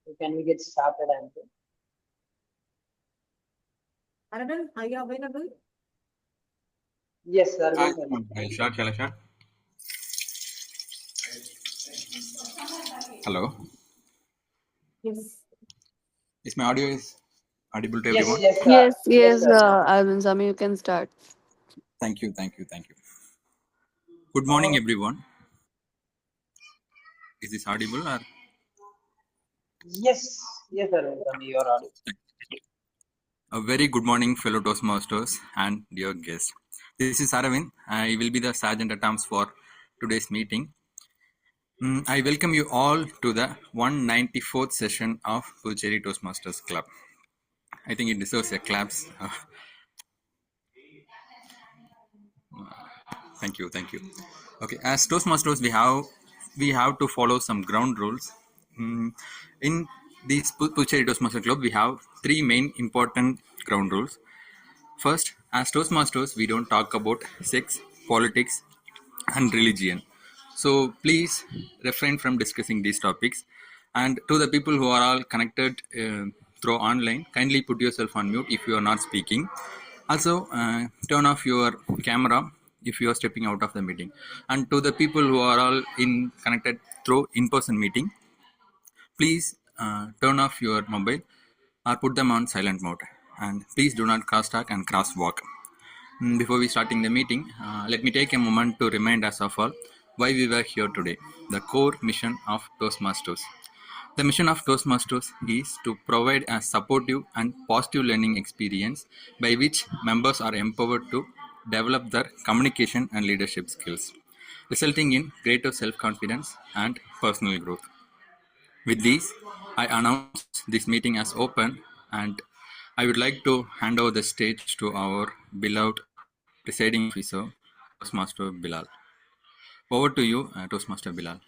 So can we get started, Andrew? Aravind, are you available? Yes, sir. Shall I start? Hello. Yes. Is my audio audible to Yes, everyone? yes, sir. Yes, Yes, yes, sir. Alvin Sami, you can start. Thank you. Good morning, everyone. Is this audible or? Yes, yes, sir. You are audible. A very good morning, fellow Toastmasters and dear guests. This is Aravind. I will be the Sergeant at Arms for today's meeting. I welcome you all to the 194th session of Puducherry Toastmasters Club. I think it deserves a claps. Thank you. Okay, as Toastmasters, we have to follow some ground rules. In this Puducherry Toastmaster Club, we have three main important ground rules. First, as Toastmasters, we don't talk about sex, politics, and religion. So please refrain from discussing these topics. And to the people who are all connected through online, kindly put yourself on mute if you are not speaking. Also, turn off your camera if you are stepping out of the meeting. And to the people who are all connected through in-person meeting, please turn off your mobile or put them on silent mode. And please do not cross-talk and cross-walk. Before we starting the meeting, let me take a moment to remind us of all why we were here today, the core mission of Toastmasters. The mission of Toastmasters is to provide a supportive and positive learning experience by which members are empowered to develop their communication and leadership skills, resulting in greater self-confidence and personal growth. With this, I announce this meeting as open, and I would like to hand over the stage to our beloved presiding officer, Toastmaster Bilal. Over to you, Toastmaster Bilal.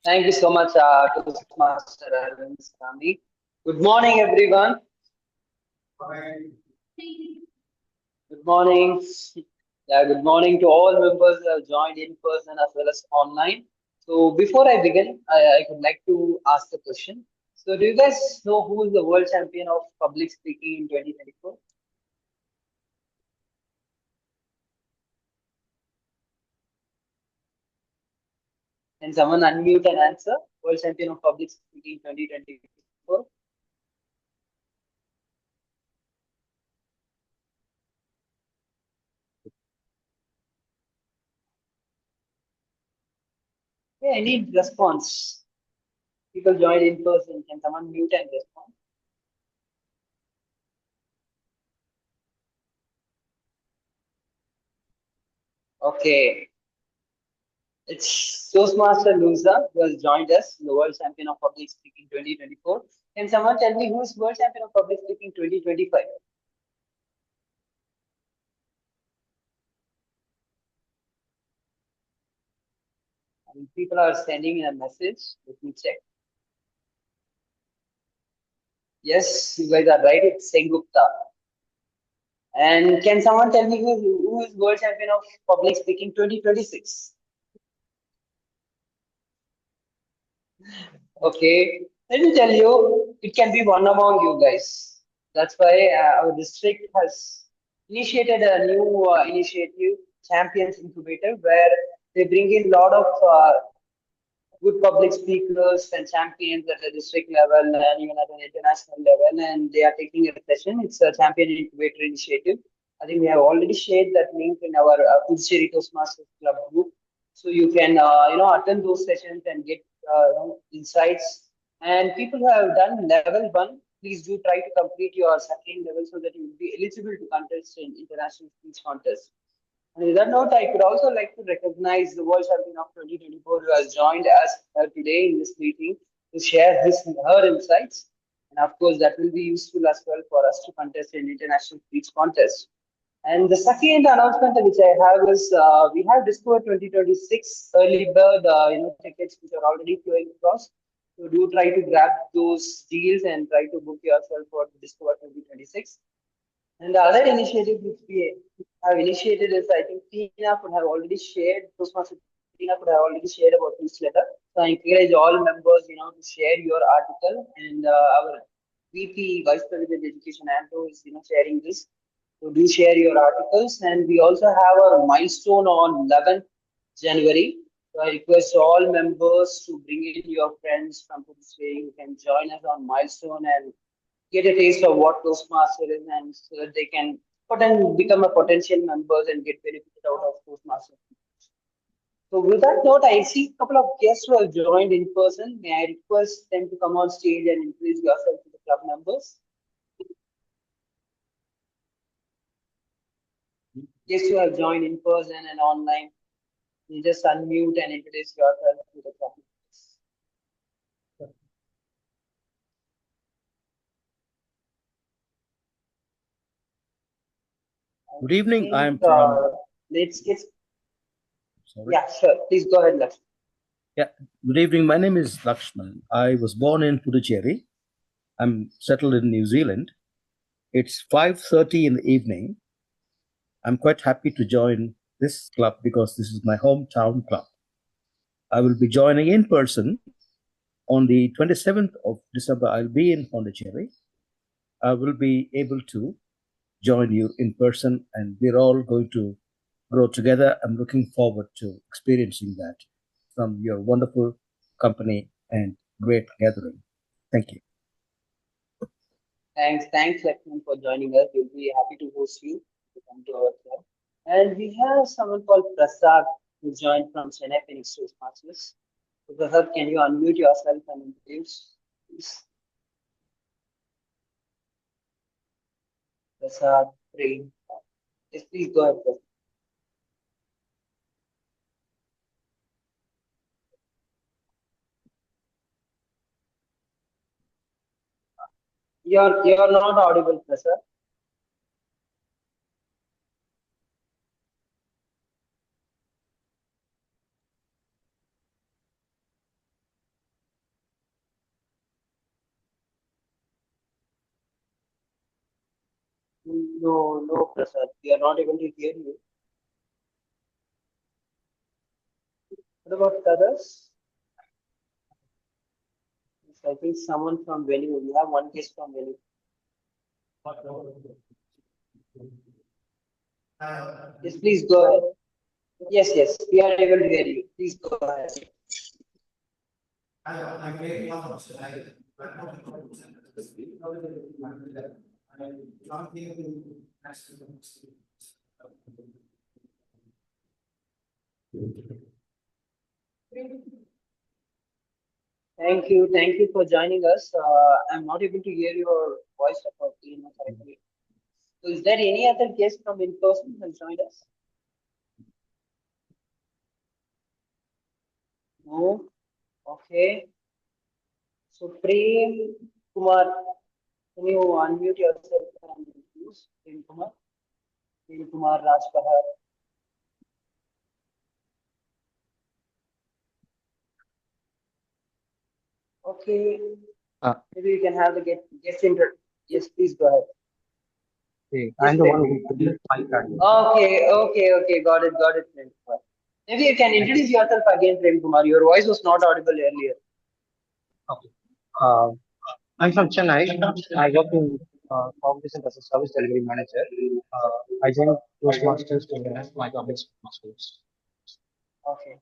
Thank you so much, Toastmaster Arvind Swami. Good morning, everyone. Good morning. Yeah, good morning to all members who have joined in person as well as online. So before I begin, I would like to ask a question. So do you guys know who is the world champion of public speaking in 2024? Can someone unmute and answer? World champion of public speaking 2024? Yeah, I need response. People joined in person. Can someone mute and respond? Okay. It's Toastmaster Luisa who has joined us, the World Champion of Public Speaking 2024. Can someone tell me who is World Champion of Public Speaking 2025? And people are sending in a message. Let me check. Yes, you guys are right. It's Sengupta. And can someone tell me who is World Champion of Public Speaking 2026? Okay, let me tell you, it can be one among you guys. That's why our district has initiated a new initiative, Champions Incubator, where they bring in a lot of good public speakers and champions at the district level and even at an international level, and they are taking a session. It's a Champion Incubator initiative. I think we have already shared that link in our Puducherry Toastmasters Club group, so you can attend those sessions and get insights. And people who have done level 1, please do try to complete your second level so that you will be eligible to contest in international speech contest. And with that note, I could also like to recognize the World Champion of 2024 who has joined us today in this meeting to share her insights. And of course, that will be useful as well for us to contest in international speech contest. And the second announcement which I have is we have Discover 2026 early bird tickets which are already flowing across. So do try to grab those deals and try to book yourself for Discover 2026. And the other initiative which we have initiated is, I think Tina could have already shared Toastmaster Tina Tina could have already shared about newsletter. So I encourage all members, to share your article, and our VP, Vice President Education, Andrew, is sharing this. So do share your articles, and we also have our milestone on 11th January. So I request all members to bring in your friends from Puducherry. You can join us on milestone and get a taste of what Toastmaster is, and so that they can become a potential members and get benefited out of Toastmaster. So with that note, I see a couple of guests who have joined in person. May I request them to come on stage and introduce yourself to the club members? Guests who have joined in person and online, you just unmute and introduce yourself to the club members. Good evening. I am from. Let's get. Sorry. Yeah, sure. Please go ahead, Lakshman. Yeah. Good evening. My name is Lakshman. I was born in Puducherry. I'm settled in New Zealand. It's 5:30 in the evening. I'm quite happy to join this club because this is my hometown club. I will be joining in person on the 27th of December. I'll be in Puducherry. I will be able to join you in person, and we're all going to grow together. I'm looking forward to experiencing that from your wonderful company and great gathering. Thank you. Thanks, Lakshman, for joining us. We'll be happy to host you to come to our club. And we have someone called Prasad who joined from Chennai Phoenix Toastmasters. So Prasad, can you unmute yourself and introduce, please? Prasad, Prem. Yes, please go ahead, Prasad. You're not audible, Prasad. No, Prasad. We are not able to hear you. What about others? I think someone from venue. We have one guest from venue. Yes, please go ahead. Yes, we are able to hear you. Please go ahead. Thank you for joining us. I'm not able to hear your voice correctly. So is there any other guest from in person who has joined us? No. Okay. So Prem Kumar, can you unmute yourself and introduce Prem Kumar? Prem Kumar Rajpahar. Okay. Maybe you can have the guest intro. Yes, please go ahead. Okay, I'm the one who produced my card. Okay. Got it, Prem Kumar. Maybe you can introduce yourself again, Prem Kumar. Your voice was not audible earlier. Okay. I'm from Chennai. I work in competition as a service delivery manager. I joined Toastmasters to enhance my public skills. Okay.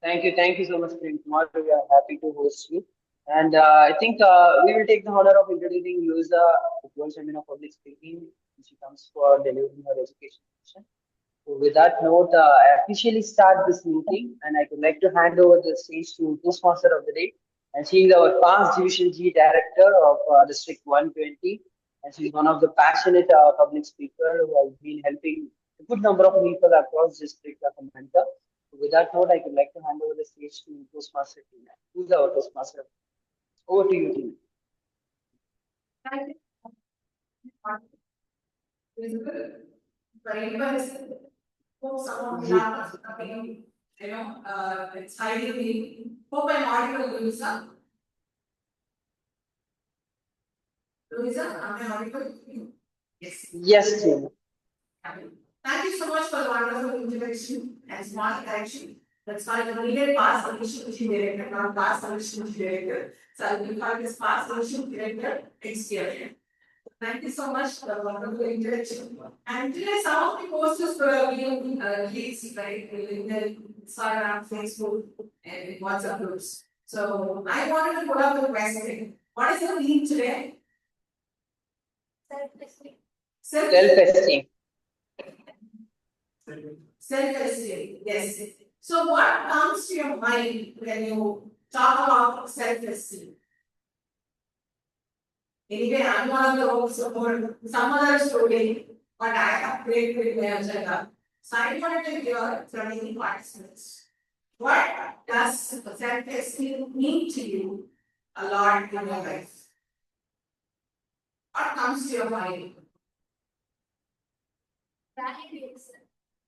Thank you so much, Prem Kumar. We are happy to host you. And I think we will take the honor of introducing Luisa, the World Champion of Public Speaking. She comes for delivering her education session. So with that note, I officially start this meeting, and I would like to hand over the stage to Toastmaster of the Day. And she is our past Division G Director of District 120. And she's one of the passionate public speakers who has been helping a good number of people across district as a mentor. So with that note, I would like to hand over the stage to Toastmaster Tina. Who's our Toastmaster? Over to you, Tina. Thank you. Very impressive. Some of the coming, it's highly. Hope I'm audible, Luisa. Luisa, am I audible? Yes, Tina. Thank you so much for the wonderful introduction and smart correction. That's why the needed pass solution director, not pass solution director. So I will call this pass solution director next year. Thank you so much for the wonderful interaction. And today some of the posters were being released, right, in the Instagram, Facebook, and WhatsApp groups. So I wanted to put up a question. What is the theme today? Self-esteem. Self-esteem. Self-esteem, yes. So what comes to your mind when you talk about self-esteem? Anyway, I'm one of those or some other story, but I have great my agenda. So I wanted to hear from any participants. What does self-esteem mean to you a lot in your life? What comes to your mind?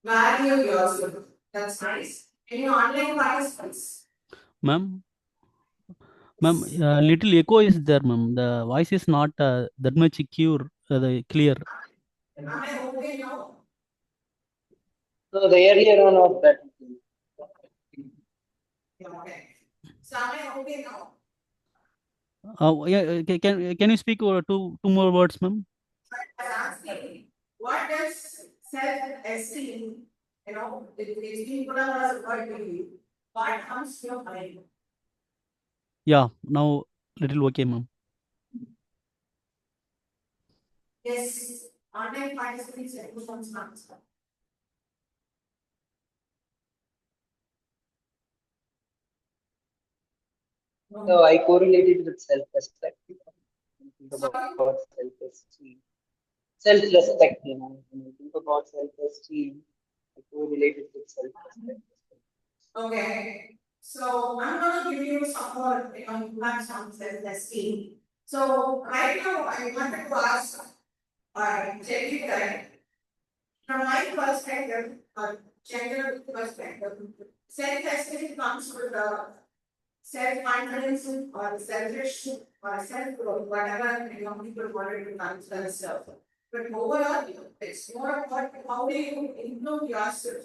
Value yourself. That's nice. Any online participants? Ma'am, little echo is there, ma'am. The voice is not that much clear. Am I okay now? So the earlier one of that. Okay. So am I okay now? Yeah, can you speak two more words, ma'am? I was asking, what does self-esteem, it's being put on as a word to you, what comes to your mind? Yeah, now little okay, ma'am. Yes, online participants and questions answer. So I correlated with self-respect. Think about self-esteem. Self-respect, when you think about self-esteem, I correlated with self-respect. Okay, so I'm going to give you some more impacts on self-esteem. So right now, I wanted to ask, tell you that from my perspective, gender perspective, self-esteem comes with self-confidence or selfish or self-growth, whatever people wanted to consider themselves. But overall, it's more about how do you improve yourself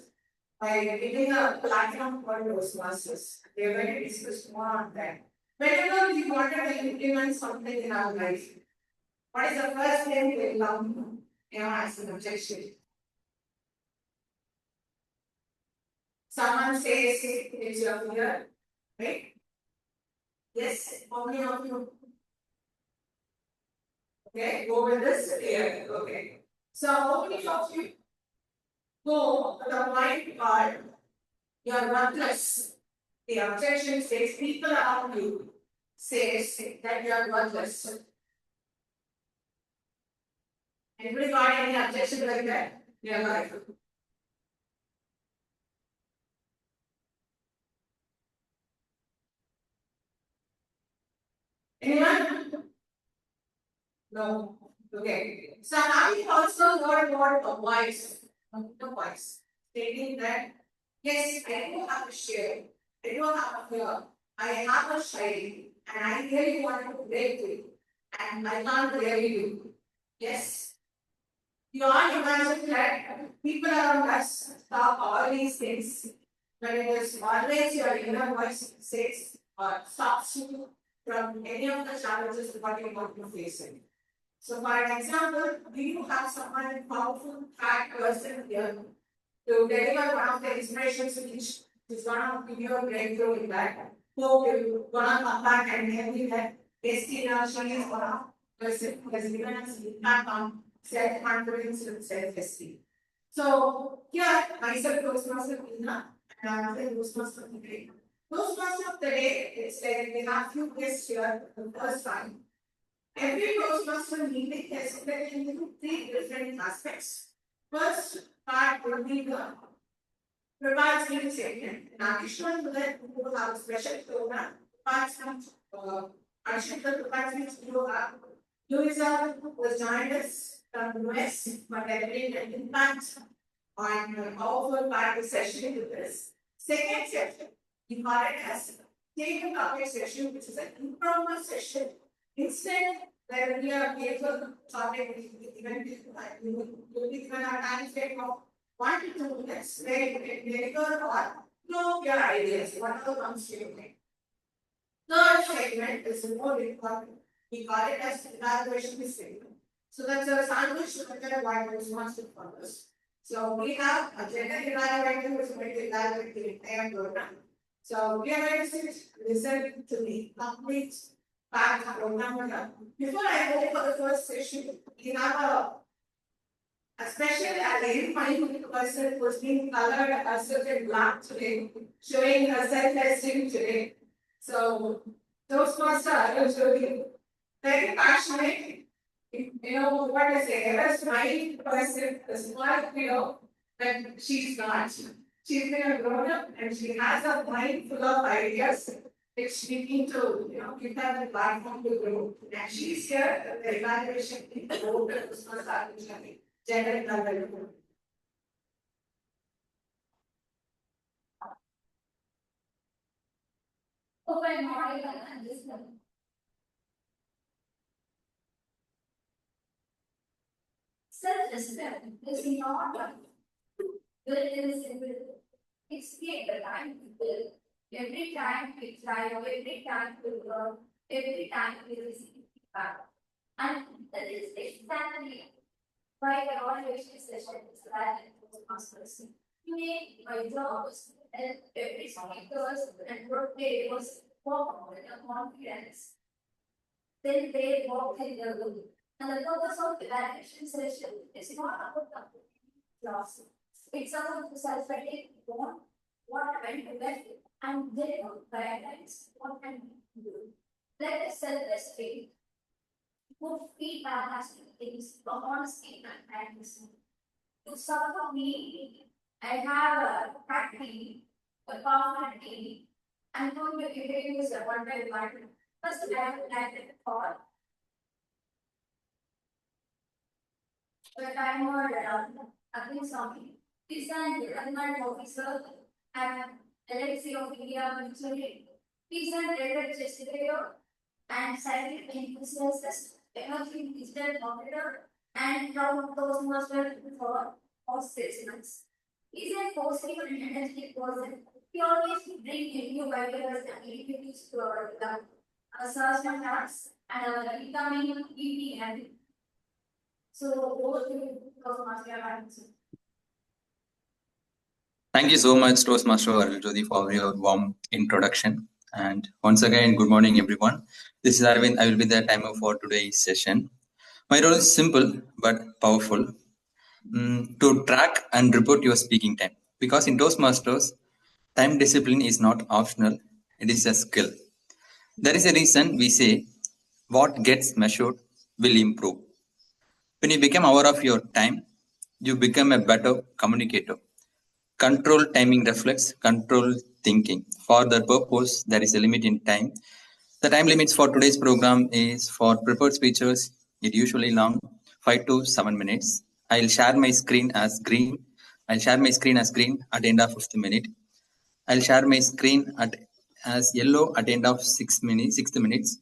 by giving a platform for those masters. They're going to discuss more on that. Whenever we wanted to implement something in our life, what is the first thing we love? As an objection. Someone says it's your fear, right? Yes, how many of you? Okay, go with this fear. Okay. So how many of you go to the point where you are worthless? The objection says people around you says that you are worthless. Anybody got any objection like that? Yeah, right. Anyone? No. Okay. So now we also heard about a voice, stating that yes, I do have a share, I do have a fear, I have a shame, and I really want to break it, and I can't really do. Yes. You all imagine that people around us talk all these things, but it is always your inner voice says or stops you from any of the challenges what you want to face in. So for an example, do you have someone powerful, fat person here to deliver one of the inspirations which is gonna give you a breakthrough in that? Who will gonna come back and tell you that Christina, she is one of person who has given us impact on self-confidence and self-esteem. So here, myself, Toastmaster Ina, and I'm the Toastmaster of the day. Toastmaster of the day, it's like we have few guests here for the first time. Every Toastmaster meeting is split into three different aspects. First part will be the prepared speaking statement. In addition to that, we will have a special program. Addition to the prepared speech, we will have Luisa was joined us from US, but I made an impact on a powerful part of the session with this. Second session, we call it as take a topic session, which is an informal session. Instead, there will be a paper topic will be given a time frame of 1 to 2 minutes, where you can deliver or know your ideas, whatever comes to your mind. Third segment is more important. We call it as evaluation segment. So that's a sandwich method why was wants to focus. So we have a general evaluator who is going to evaluate the entire program. So we are going to listen to the complete part of the program. Before I go for the first session, we have a special identifying person who's being colored as in black today, showing her self-esteem today. So those masters are usually very passionate. You know what I say, a smiling person, a smart, that she's not. She's been a grown up and she has a mind full of ideas. It's speaking to, give her the platform to grow. And she's here at the evaluation in the board of the first journey. Gender evaluation. Open model and listen. Self-respect is not built in a single. It's take the time to build. Every time we try, every time we learn, every time we receive feedback. And that is exactly why the evaluation session is valid for masters. You make my jobs and every speakers and rotators walk with a confidence. Then they walk in the room. And the purpose of the evaluation session is not about the class. It's about the self-ready what went well, and they will prioritize what can we do. Let us self-esteem. Good feedback has to be things from honesty and practice. To support me, I have a practice, a confident team. I'm going to introduce a one by one. First, I have to thought. But I'm more against something. This and the government officer and LXC of India military. Peace and trade justifier and scientific enthusiasts, energy digital monitor, and proud Toastmaster for all 6 months. He's a positive and energetic person. He always brings new ideas and activities to our assessment tasks and our becoming EP and so over to Toastmaster answer. Thank you so much, Toastmaster Arul Jyoti, for your warm introduction. And once again, good morning, everyone. This is Arvind. I will be the timer for today's session. My role is simple but powerful. To track and report your speaking time. Because in Toastmasters, time discipline is not optional, it is a skill. There is a reason we say what gets measured will improve. When you become aware of your time, you become a better communicator. Control timing reflects control thinking. For that purpose, there is a limit in time. The time limits for today's program is for prepared speeches. It usually long 5 to 7 minutes. I'll share my screen as green. I'll share my screen as green at the end of 5th minute. I'll share my screen as yellow at the end of 6th minutes.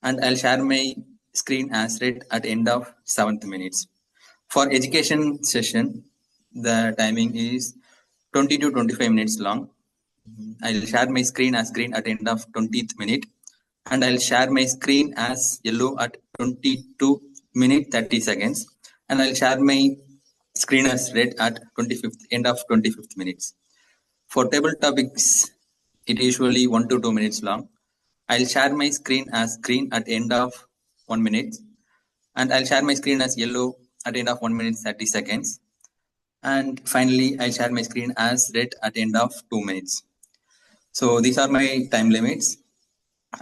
And I'll share my screen as red at the end of 7th minutes. For education session, the timing is 20 to 25 minutes long. I'll share my screen as green at the end of 20th minute. And I'll share my screen as yellow at 22 minutes 30 seconds. And I'll share my screen as red at end of 25th minutes. For table topics, it usually 1 to 2 minutes long. I'll share my screen as green at end of 1 minute. And I'll share my screen as yellow at end of 1 minute 30 seconds. And finally, I'll share my screen as red at end of 2 minutes. So these are my time limits.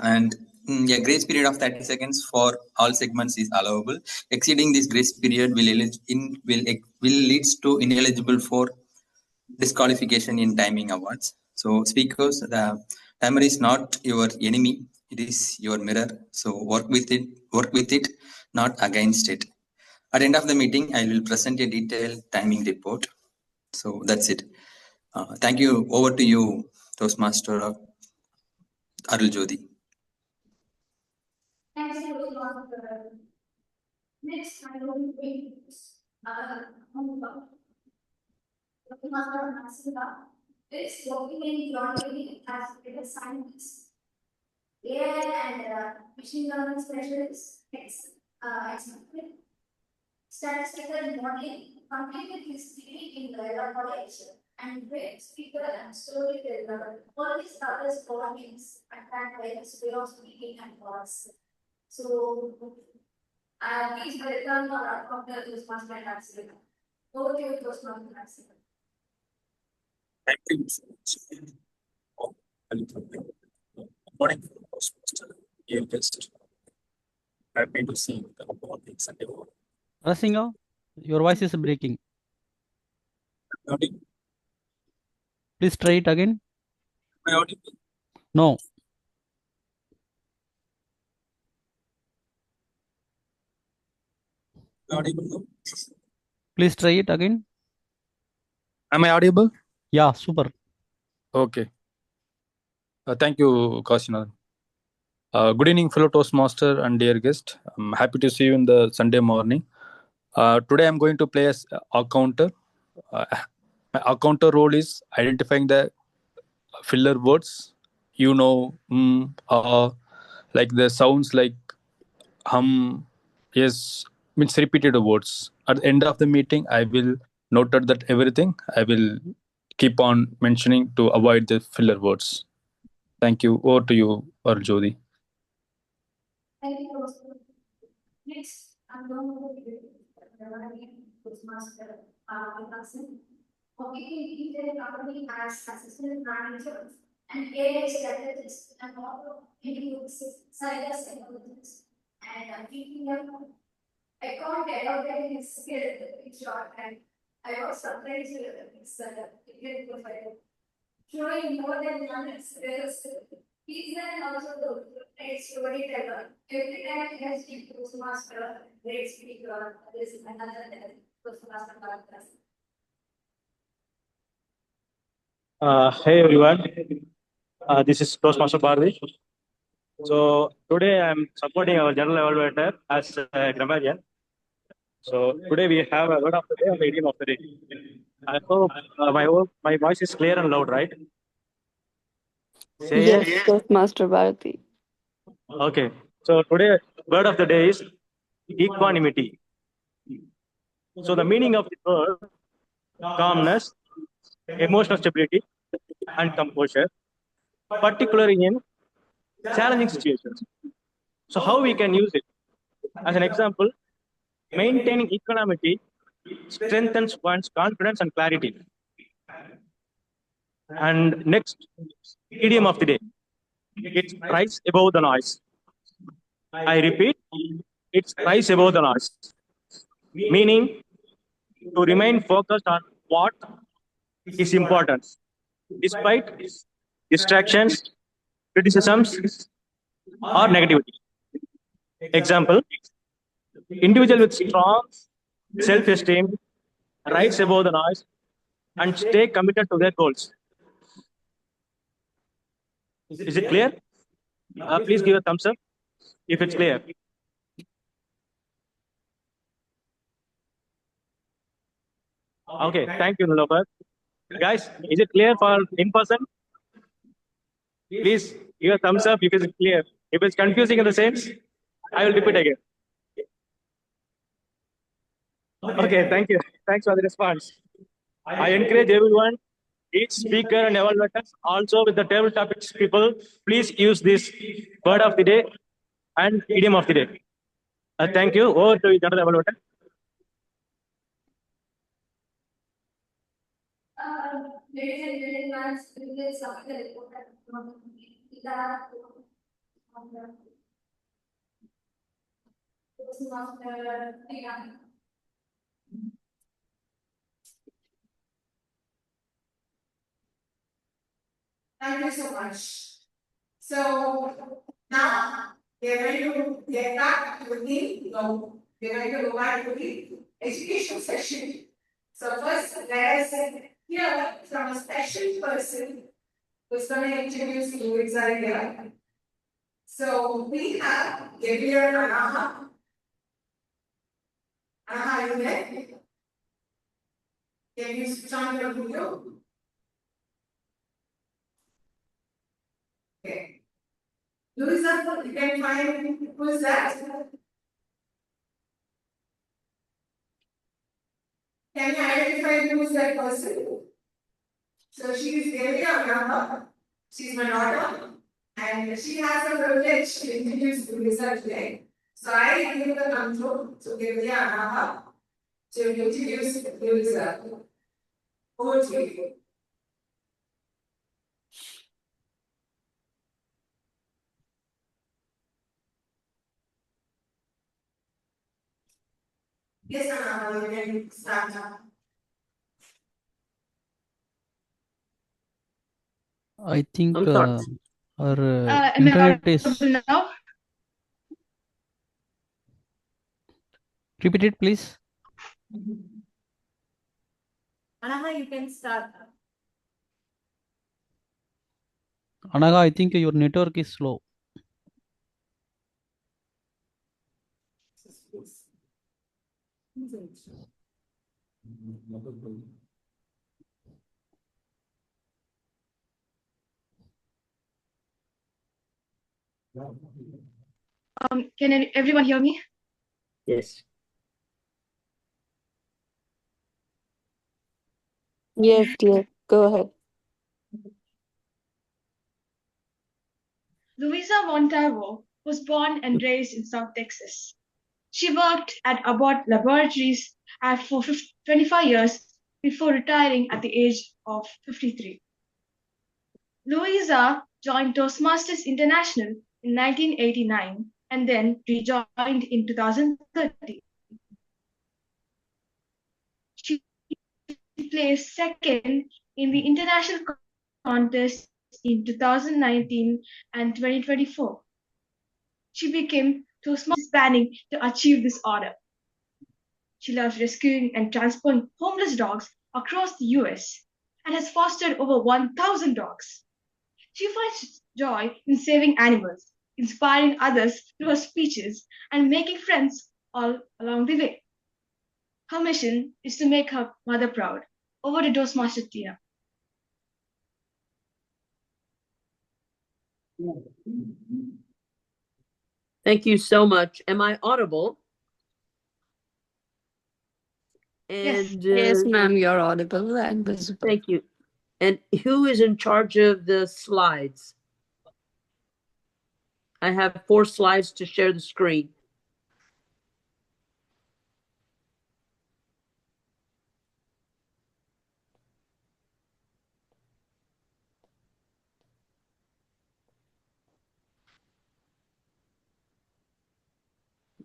And a grace period of 30 seconds for all segments is allowable. Exceeding this grace period will leads to ineligible for disqualification in timing awards. So speakers, the timer is not your enemy, it is your mirror. So work with it, not against it. At the end of the meeting, I will present a detailed timing report. So that's it. Thank you. Over to you, Toastmaster Arul Jyoti. Thanks for the next I will be Master Masika. It's working in jointly as data scientist, AI and machine learning specialist, expert, statistical modeling, completed his degree in Layla College, and great speaker and storyteller. All these others belongings attacked by his way of speaking and words. So, please welcome our Dr. Toastmaster Accident. Over to you, Toastmaster Accident. Thank you so much. Good morning, dear guest. Happy to see you on the Sunday morning. Rasinga, your voice is breaking. Audible? Please try it again. Am I audible? No. Audible? Please try it again. Am I audible? Yeah, super. Okay. Thank you, Kasina. Good evening, fellow Toastmaster and dear guest. I'm happy to see you in the Sunday morning. Today I'm going to play as a counter. My counter role is identifying the filler words. Like the sounds like yes, means repeated words. At the end of the meeting, I will note that everything. I will keep on mentioning to avoid the filler words. Thank you. Over to you, or Jodi. Thank you. Next, I'm going to Toastmaster person. Okay, the company has assistant managers and AI strategists and all cyber psychologists and keeping them account allocating his skill in short time. I was surprised with this profile. Showing more than one experience. He's then also the great storyteller. Every time he has been Toastmaster, great speaker, this is another Toastmaster podcast. Hey everyone, this is Toastmaster Bharati. So today I'm supporting our general evaluator as a grammarian. So today we have a word of the day and idiom of the day. I hope my voice is clear and loud, right? Say Yes, yes. Toastmaster Bharati. Okay. So today word of the day is equanimity. So the meaning of the word calmness, emotional stability, and composure, particularly in challenging situations. So how we can use it? As an example, maintaining equanimity strengthens one's confidence and clarity. And next, idiom of the day. It's rise above the noise. I repeat, it's rise above the noise. Meaning to remain focused on what is important, despite distractions, criticisms, or negativity. Example, individual with strong self-esteem rise above the noise and stay committed to their goals. Is it clear? Please give a thumbs up if it's clear. Okay, thank you, Nilofer. Guys, is it clear for in person? Please give a thumbs up if it's clear. If it's confusing in the sense, I will repeat again. Okay, thank you. Thanks for the response. I encourage everyone, each speaker and evaluators, also with the table topics people, please use this word of the day and idiom of the day. Thank you. Over to you, General Evaluator. Ladies and gentlemen, this is something that Thank you so much. So now we're going to get back to the we're going to go back to the education session. So first, let us hear from a special person who's going to introduce you exactly. So we have Gabriel Anaha. Anaha, are you there? Can you switch on your video? Okay. Luisa, you can find who is that? Can you identify who is that person? So she is Devi Abraham. She's my daughter, and she has the privilege to introduce Luisa today. So I give the control to Devi Abraham to introduce Luisa. Over to you. Yes, Anna, you can start now. I think I'm sorry. our Am I internet is. audible now? Repeat it, please. Anaha, you can start. Anaga, I think your network is slow. Can everyone hear me? Yes. Yes, dear. Go ahead. Luisa Montalvo was born and raised in South Texas. She worked at Abbott Laboratories for 25 years before retiring at the age of 53. Luisa joined Toastmasters International in 1989 and then rejoined in 2013. She placed second in the international contest in 2019 and 2024. She became Toastmasters Hispanic to achieve this honor. She loves rescuing and transporting homeless dogs across the US and has fostered over 1,000 dogs. She finds joy in saving animals, inspiring others through her speeches, and making friends all along the way. Her mission is to make her mother proud. Over to Toastmaster Tina. Thank you so much. Am I audible? And Yes, ma'am, you're audible and visible. thank you. And who is in charge of the slides? I have 4 slides to share the screen.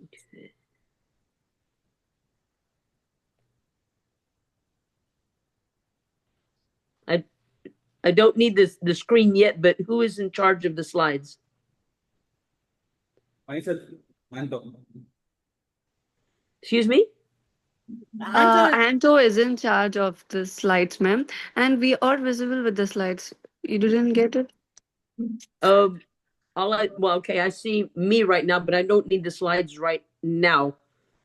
Okay. I don't need the screen yet, but who is in charge of the slides? Myself, Anto. Excuse me? Anto is in charge of the slides, ma'am, and we are visible with the slides. You didn't get it? Okay, I see me right now, but I don't need the slides right now.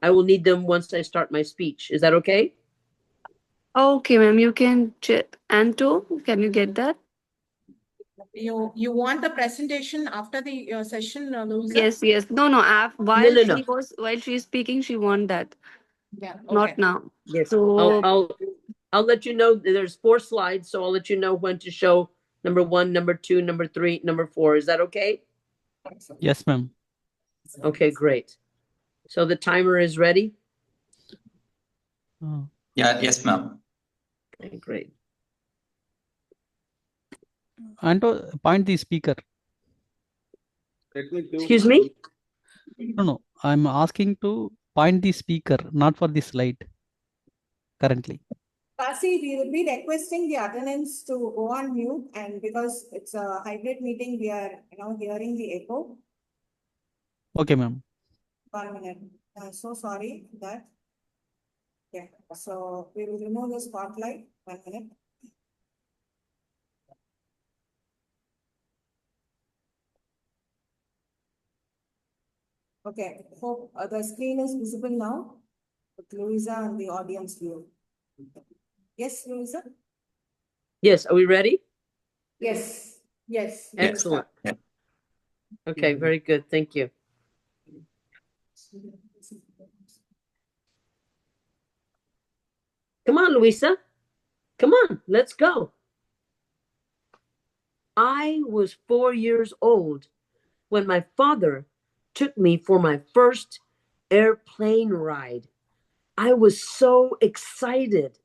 I will need them once I start my speech. Is that okay? Okay, ma'am, you can Anto, can you get that? You want the presentation after the session, Luisa? Yes. No. While No. while she's speaking, she want that. Yeah. Okay. Not now. Yes. So I'll let you know. There's 4 slides, so I'll let you know when to show number 1, number 2, number 3, number 4. Is that okay? Yes, ma'am. Okay, great. So the timer is ready? Yes, ma'am. Okay, great. Anto, point the speaker. Excuse me? No. I'm asking to point the speaker, not for the slide. Currently. Kasi, we will be requesting the attendants to go on mute, and because it's a hybrid meeting, we are hearing the echo. Okay, ma'am. 1 minute. I'm so sorry for that. Yeah. So we will remove the spotlight. 1 minute. Okay. Hope the screen is visible now with Luisa and the audience view. Yes, Luisa? Yes, are we ready? Yes. Yes. Excellent. Okay, very good. Thank you. Come on, Luisa. Come on, let's go. I was 4 years old when my father took me for my first airplane ride. I was so excited.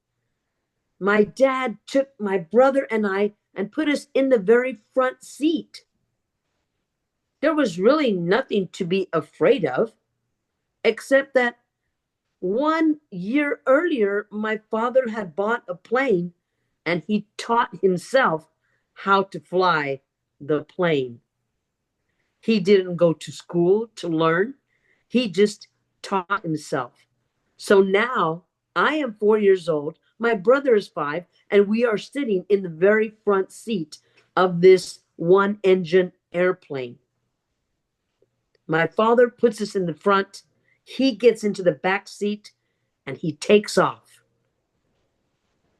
My dad took my brother and I and put us in the very front seat. There was really nothing to be afraid of, except that 1 year earlier, my father had bought a plane and he taught himself how to fly the plane. He didn't go to school to learn. He just taught himself. So now I am 4 years old. My brother is 5, and we are sitting in the very front seat of this one engine airplane. My father puts us in the front. He gets into the back seat and he takes off.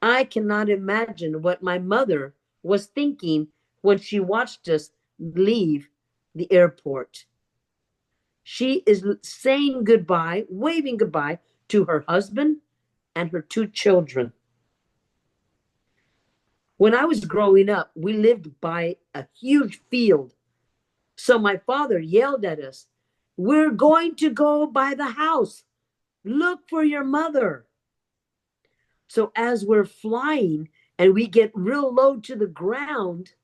I cannot imagine what my mother was thinking when she watched us leave the airport. She is saying goodbye, waving goodbye to her husband and her 2 children. When I was growing up, we lived by a huge field. So my father yelled at us, "We're going to go by the house. Look for your mother." So as we're flying and we get real low to the ground,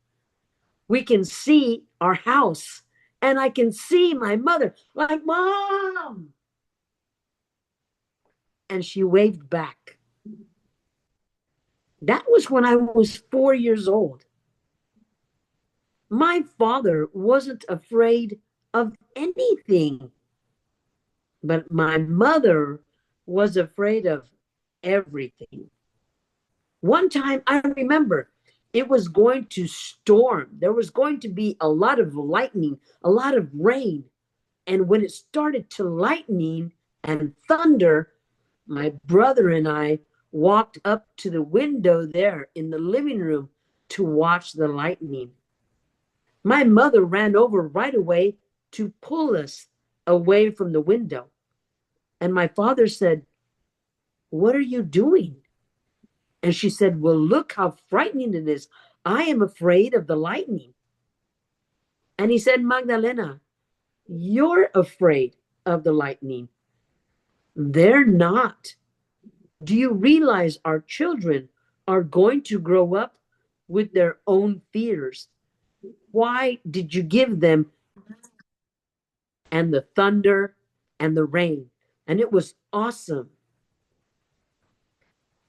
we can see our house. And I can see my mother, like, "Mom!" And she waved back. That was when I was 4 years old. My father wasn't afraid of anything, but my mother was afraid of everything. One time I remember it was going to storm. There was going to be a lot of lightning, a lot of rain. And when it started to lightning and thunder, my brother and I walked up to the window there in the living room to watch the lightning. My mother ran over right away to pull us away from the window. And my father said, "What are you doing?" And she said, "Well, look how frightening it is. I am afraid of the lightning." And he said, "Magdalena, you're afraid of the lightning. They're not. Do you realize our children are going to grow up with their own fears? Why did you give them and the thunder and the rain?" And it was awesome.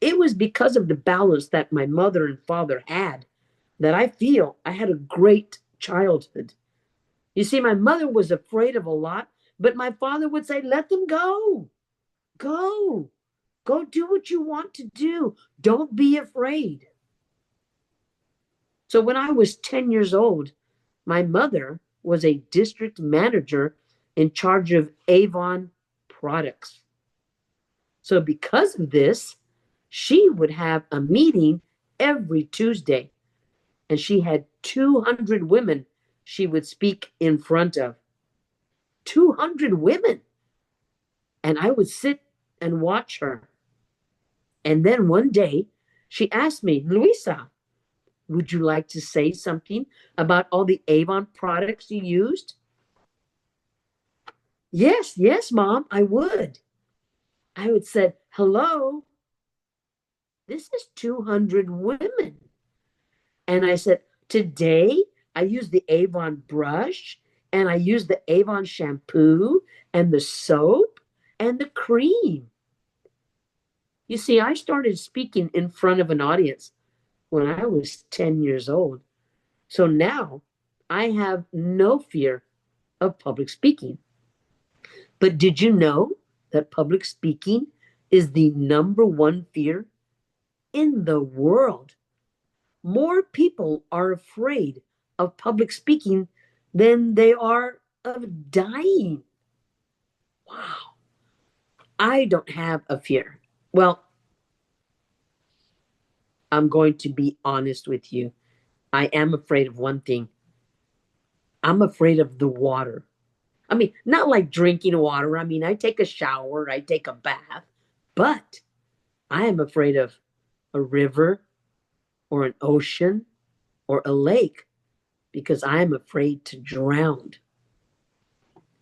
It was because of the balance that my mother and father had that I feel I had a great childhood. You see, my mother was afraid of a lot, but my father would say, "Let them go. Go. Go do what you want to do. Don't be afraid." So when I was 10 years old, my mother was a district manager in charge of Avon products. So because of this, she would have a meeting every Tuesday, and she had 200 women she would speak in front of. 200 women. And I would sit and watch her. And then one day she asked me, "Luisa, would you like to say something about all the Avon products you used?" "Yes, yes, Mom, I would." I would say, "Hello, this is 200 women." And I said, "Today I use the Avon brush, and I use the Avon shampoo and the soap and the cream." You see, I started speaking in front of an audience when I was 10 years old. So now I have no fear of public speaking. But did you know that public speaking is the #1 fear in the world? More people are afraid of public speaking than they are of dying. Wow. I don't have a fear. Well, I'm going to be honest with you. I am afraid of one thing. I'm afraid of the water. I mean, not like drinking water. I mean, I take a shower, I take a bath, but I am afraid of a river or an ocean or a lake because I am afraid to drown.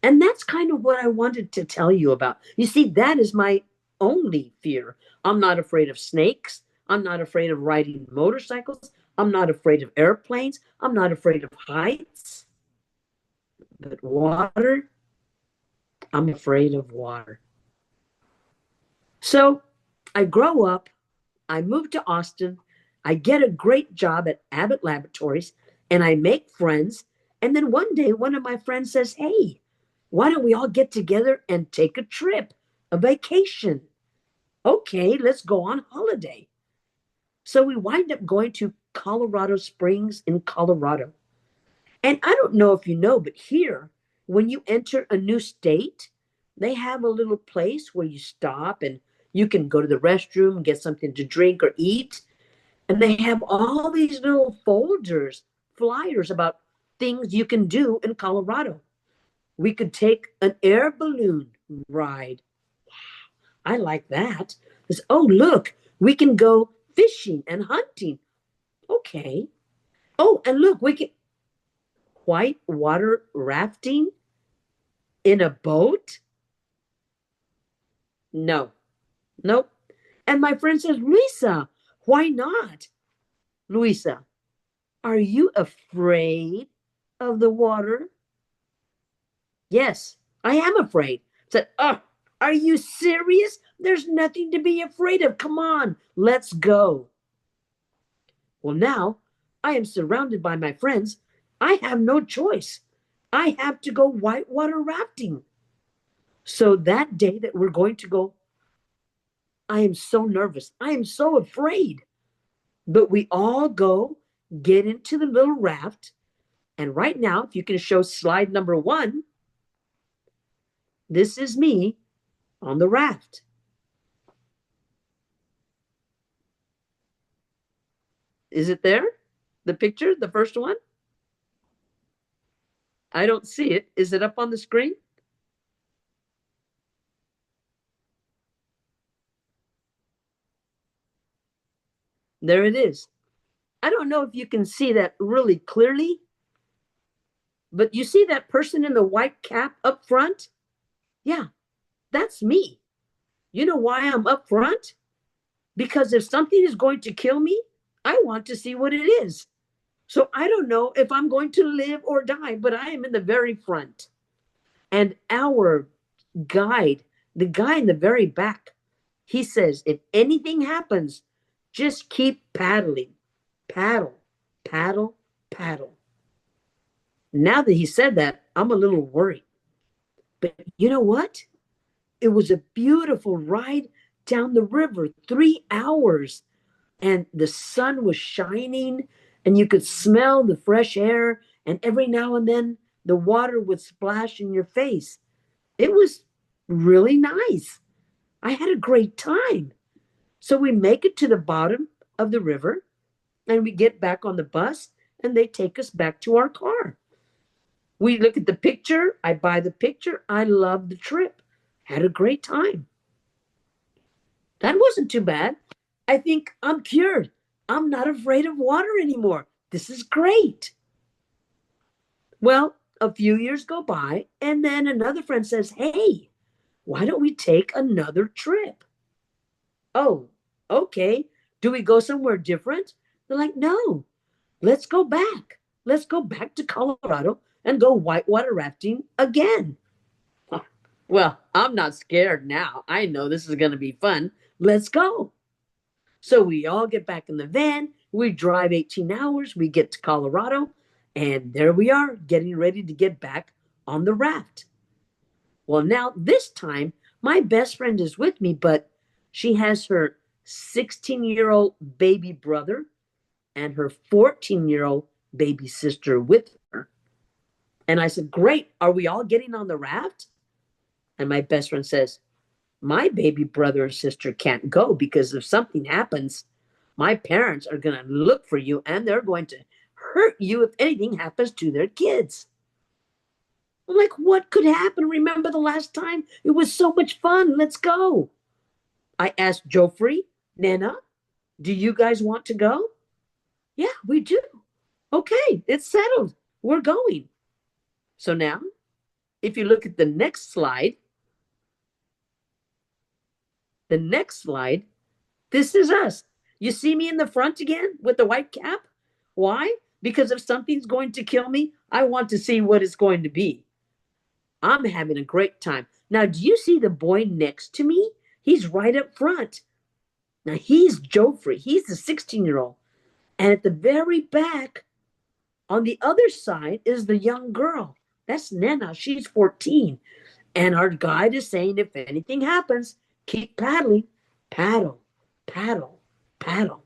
And that's kind of what I wanted to tell you about. You see, that is my only fear. I'm not afraid of snakes. I'm not afraid of riding motorcycles. I'm not afraid of airplanes. I'm not afraid of heights. But water, I'm afraid of water. So I grow up, I move to Austin, I get a great job at Abbott Laboratories, and I make friends. And then one day, one of my friends says, hey, why don't we all get together and take a trip, a vacation? Okay, let's go on holiday. So we wind up going to Colorado Springs in Colorado. And I don't know if you know, but here, when you enter a new state, they have a little place where you stop and you can go to the restroom and get something to drink or eat. And they have all these little folders, flyers about things you can do in Colorado. We could take an air balloon ride. I like that. It's, oh, look, we can go fishing and hunting. Okay. Oh, and look, we can white water rafting in a boat? No. Nope. And my friend says, Luisa, why not? Luisa, are you afraid of the water? Yes, I am afraid. I said, oh, are you serious? There's nothing to be afraid of. Come on, let's go. Well, now I am surrounded by my friends. I have no choice. I have to go whitewater rafting. So that day that we're going to go, I am so nervous. I am so afraid. But we all go, get into the little raft. And right now, if you can show slide number 1, this is me on the raft. Is it there? The picture, the first one? I don't see it. Is it up on the screen? There it is. I don't know if you can see that really clearly, but you see that person in the white cap up front? Yeah, that's me. You know why I'm up front? Because if something is going to kill me, I want to see what it is. So I don't know if I'm going to live or die, but I am in the very front. And our guide, the guy in the very back, he says, if anything happens, just keep paddling. Paddle, paddle, paddle. Now that he said that, I'm a little worried. But you know what? It was a beautiful ride down the river, 3 hours. And the sun was shining, and you could smell the fresh air. And every now and then, the water would splash in your face. It was really nice. I had a great time. So we make it to the bottom of the river, and we get back on the bus, and they take us back to our car. We look at the picture. I buy the picture. I love the trip. Had a great time. That wasn't too bad. I think I'm cured. I'm not afraid of water anymore. This is great. Well, a few years go by, and then another friend says, hey, why don't we take another trip? Oh, okay. Do we go somewhere different? They're like, no, let's go back. Let's go back to Colorado and go whitewater rafting again. Well, I'm not scared now. I know this is going to be fun. Let's go. So we all get back in the van. We drive 18 hours. We get to Colorado. And there we are, getting ready to get back on the raft. Well, now this time, my best friend is with me, but she has her 16-year-old baby brother and her 14-year-old baby sister with her. And I said, great, are we all getting on the raft? And my best friend says, my baby brother and sister can't go because if something happens, my parents are going to look for you and they're going to hurt you if anything happens to their kids. I'm like, what could happen? Remember the last time? It was so much fun. Let's go. I asked Joffrey, Nana, do you guys want to go? Yeah, we do. Okay, it's settled. We're going. So now, if you look at the next slide, this is us. You see me in the front again with the white cap? Why? Because if something's going to kill me, I want to see what it's going to be. I'm having a great time. Now, do you see the boy next to me? He's right up front. Now, he's Joffrey. He's the 16-year-old. And at the very back, on the other side, is the young girl. That's Nena. She's 14. And our guide is saying, if anything happens, keep paddling. Paddle, paddle, paddle.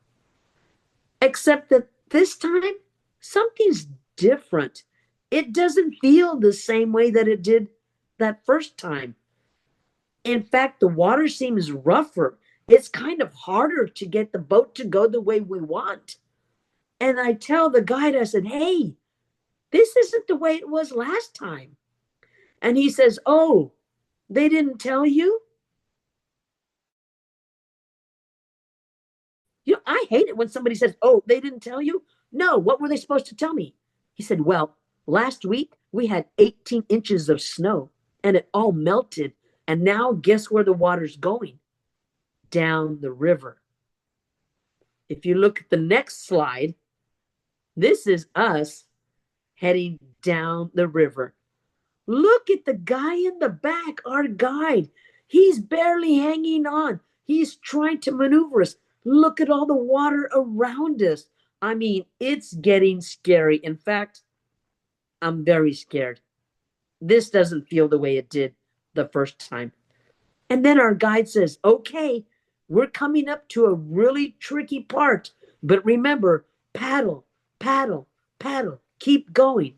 Except that this time, something's different. It doesn't feel the same way that it did that first time. In fact, the water seems rougher. It's kind of harder to get the boat to go the way we want. And I tell the guide, I said, hey, this isn't the way it was last time. And he says, oh, they didn't tell you? You know, I hate it when somebody says, oh, they didn't tell you? No, what were they supposed to tell me? He said, well, last week we had 18 inches of snow and it all melted. And now guess where the water's going? Down the river. If you look at the next slide, this is us heading down the river. Look at the guy in the back, our guide. He's barely hanging on. He's trying to maneuver us. Look at all the water around us. I mean, it's getting scary. In fact, I'm very scared. This doesn't feel the way it did the first time. And then our guide says, okay, we're coming up to a really tricky part. But remember, paddle, paddle, paddle, keep going.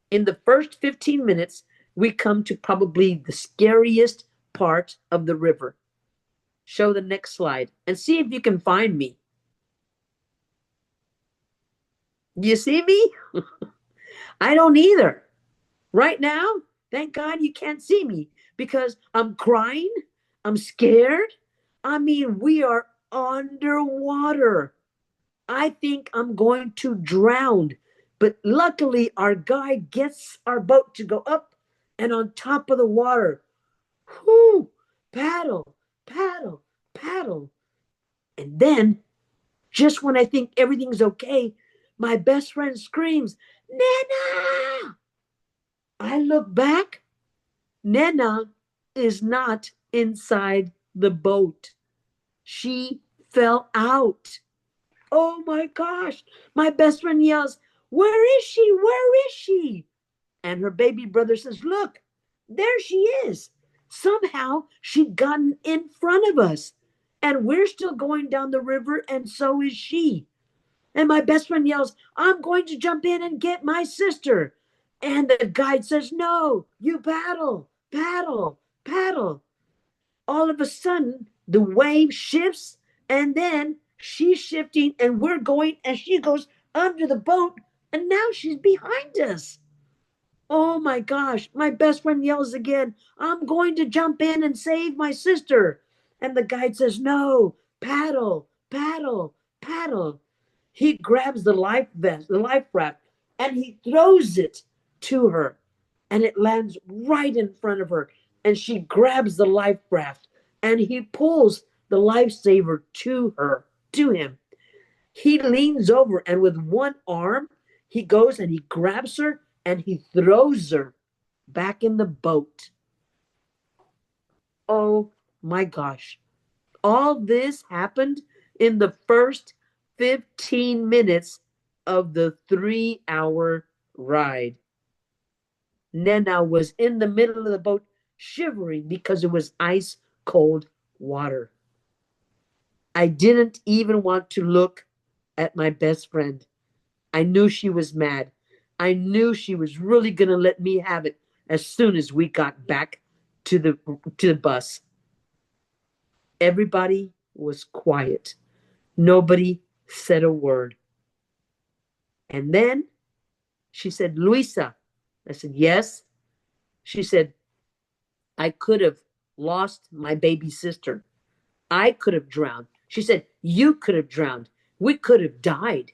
In the first 15 minutes, we come to probably the scariest part of the river. Show the next slide and see if you can find me. You see me? I don't either. Right now, thank God you can't see me because I'm crying. I'm scared. I mean, we are underwater. I think I'm going to drown. But luckily, our guide gets our boat to go up and on top of the water. Whoo! Paddle, paddle, paddle. And then, just when I think everything's okay, my best friend screams, Nena! I look back. Nena is not inside the boat. She fell out. Oh my gosh. My best friend yells, where is she? Where is she? And her baby brother says, look, there she is. Somehow she'd gotten in front of us. And we're still going down the river, and so is she. And my best friend yells, I'm going to jump in and get my sister. And the guide says, no, you paddle, paddle, paddle. All of a sudden, the wave shifts, and then she's shifting, and we're going, and she goes under the boat, and now she's behind us. Oh my gosh, my best friend yells again, I'm going to jump in and save my sister. And the guide says, no, paddle, paddle, paddle. He grabs the life vest, the life raft, and he throws it to her. And it lands right in front of her. And she grabs the life raft, and he pulls the lifesaver to her, to him. He leans over, and with one arm, he goes and he grabs her and he throws her back in the boat. Oh my gosh. All this happened in the first 15 minutes of the 3-hour ride. Nena was in the middle of the boat shivering because it was ice cold water. I didn't even want to look at my best friend. I knew she was mad. I knew she was really going to let me have it as soon as we got back to the bus. Everybody was quiet. Nobody said a word. And then she said, Luisa. I said, yes. She said, I could have lost my baby sister. I could have drowned. She said, you could have drowned. We could have died.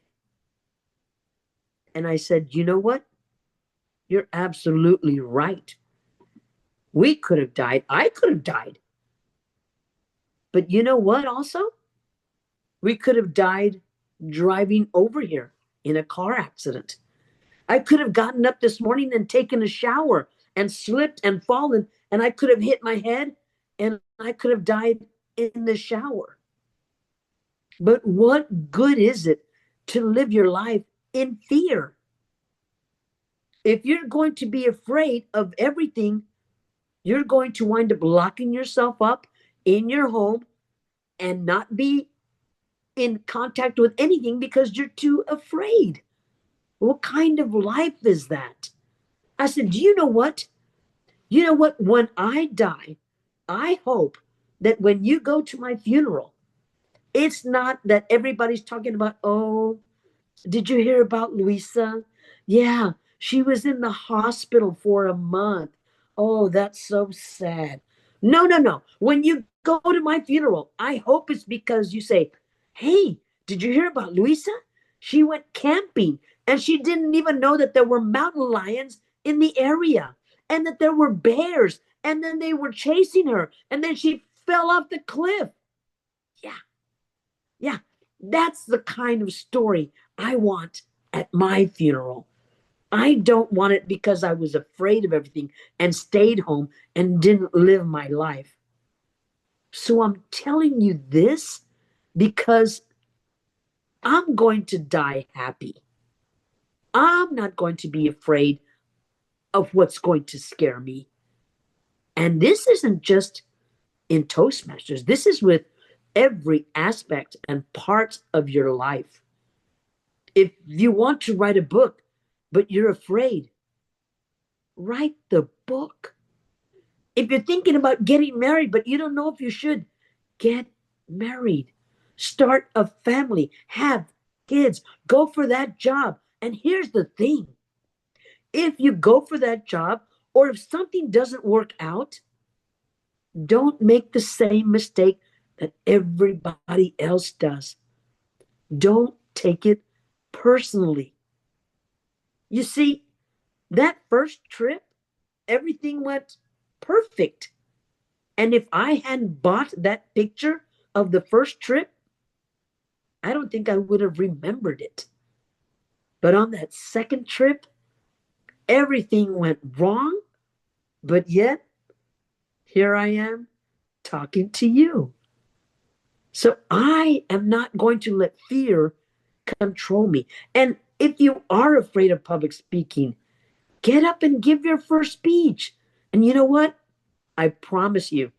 And I said, you know what? You're absolutely right. We could have died. I could have died. But you know what also? We could have died driving over here in a car accident. I could have gotten up this morning and taken a shower and slipped and fallen, and I could have hit my head and I could have died in the shower. But what good is it to live your life in fear? If you're going to be afraid of everything, you're going to wind up locking yourself up in your home and not be in contact with anything because you're too afraid. What kind of life is that? I said, do you know what? You know what? When I die, I hope that when you go to my funeral, it's not that everybody's talking about, oh, did you hear about Luisa? Yeah, she was in the hospital for a month. Oh, that's so sad. No, no, no. When you go to my funeral, I hope it's because you say, hey, did you hear about Luisa? She went camping and she didn't even know that there were mountain lions in the area and that there were bears and then they were chasing her and then she fell off the cliff. Yeah, yeah, that's the kind of story I want at my funeral. I don't want it because I was afraid of everything and stayed home and didn't live my life. So I'm telling you this because I'm going to die happy. I'm not going to be afraid of what's going to scare me. And this isn't just in Toastmasters, this is with every aspect and part of your life. If you want to write a book, but you're afraid, write the book. If you're thinking about getting married, but you don't know if you should, get married. Start a family, have kids, go for that job. And here's the thing, if you go for that job, or if something doesn't work out, don't make the same mistake that everybody else does. Don't take it personally. You see, that first trip, everything went perfect. And if I hadn't bought that picture of the first trip, I don't think I would have remembered it. But on that second trip, everything went wrong, but yet here I am talking to you. So I am not going to let fear control me. And if you are afraid of public speaking, get up and give your first speech. And you know what? I promise you,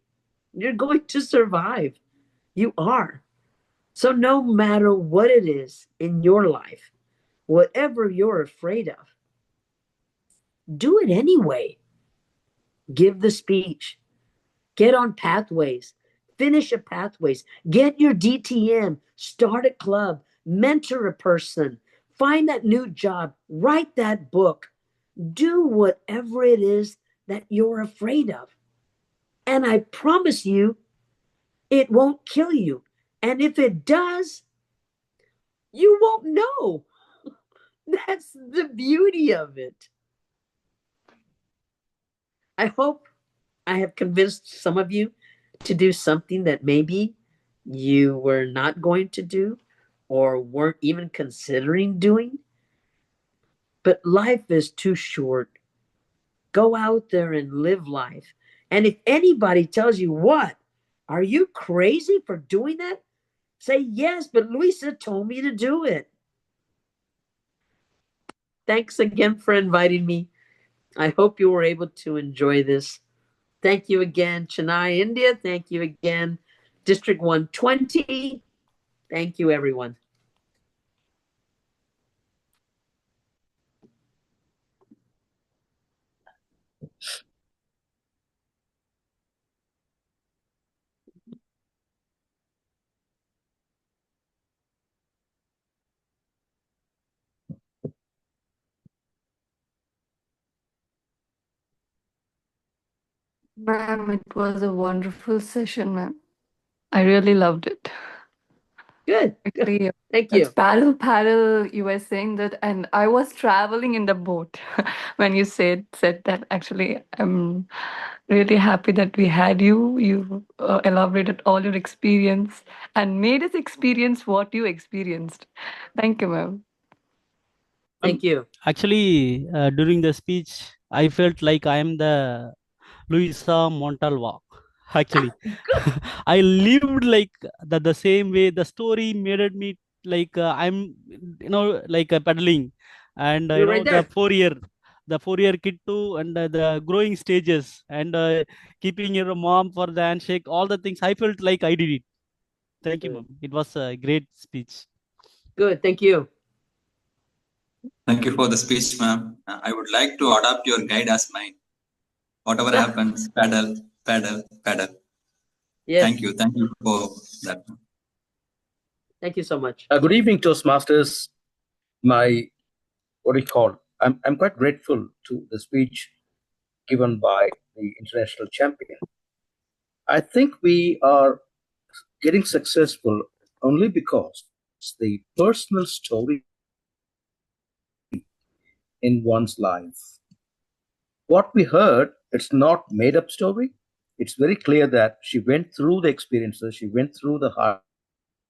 you're going to survive. You are. So no matter what it is in your life, whatever you're afraid of, do it anyway. Give the speech. Get on pathways. Finish a pathways. Get your DTM. Start a club. Mentor a person. Find that new job. Write that book. Do whatever it is that you're afraid of. And I promise you, it won't kill you. And if it does, you won't know. That's the beauty of it. I hope I have convinced some of you to do something that maybe you were not going to do or weren't even considering doing. But life is too short. Go out there and live life. And if anybody tells you, what, are you crazy for doing that? Say, yes, but Luisa told me to do it. Thanks again for inviting me. I hope you were able to enjoy this. Thank you again, Chennai, India. Thank you again, District 120. Thank you, everyone. Ma'am, it was a wonderful session, ma'am. I really loved it. Good. Actually, Thank it's you. paddle. You were saying that, and I was traveling in the boat when you said that. Actually, I'm really happy that we had you. You elaborated all your experience and made us experience what you experienced. Thank you, ma'am. Thank you. Actually, during the speech, I felt like I am the Luisa Montalvo. Actually, I lived like the same way. The story made it me like I'm, like pedaling, and You're right there. the 4 year kid too, and the growing stages, and keeping your mom for the handshake, all the things. I felt like I did it. Thank you, Good. ma'am. It was a great speech. Good. Thank you. Thank you for the speech, ma'am. I would like to adopt your guide as mine. Whatever happens, paddle, paddle, paddle. Yes. Thank you. Thank you for that. Thank you so much. Good evening, Toastmasters. I'm quite grateful to the speech given by the international champion. I think we are getting successful only because the personal story in one's life. What we heard, it's not made up story. It's very clear that she went through the experiences, she went through the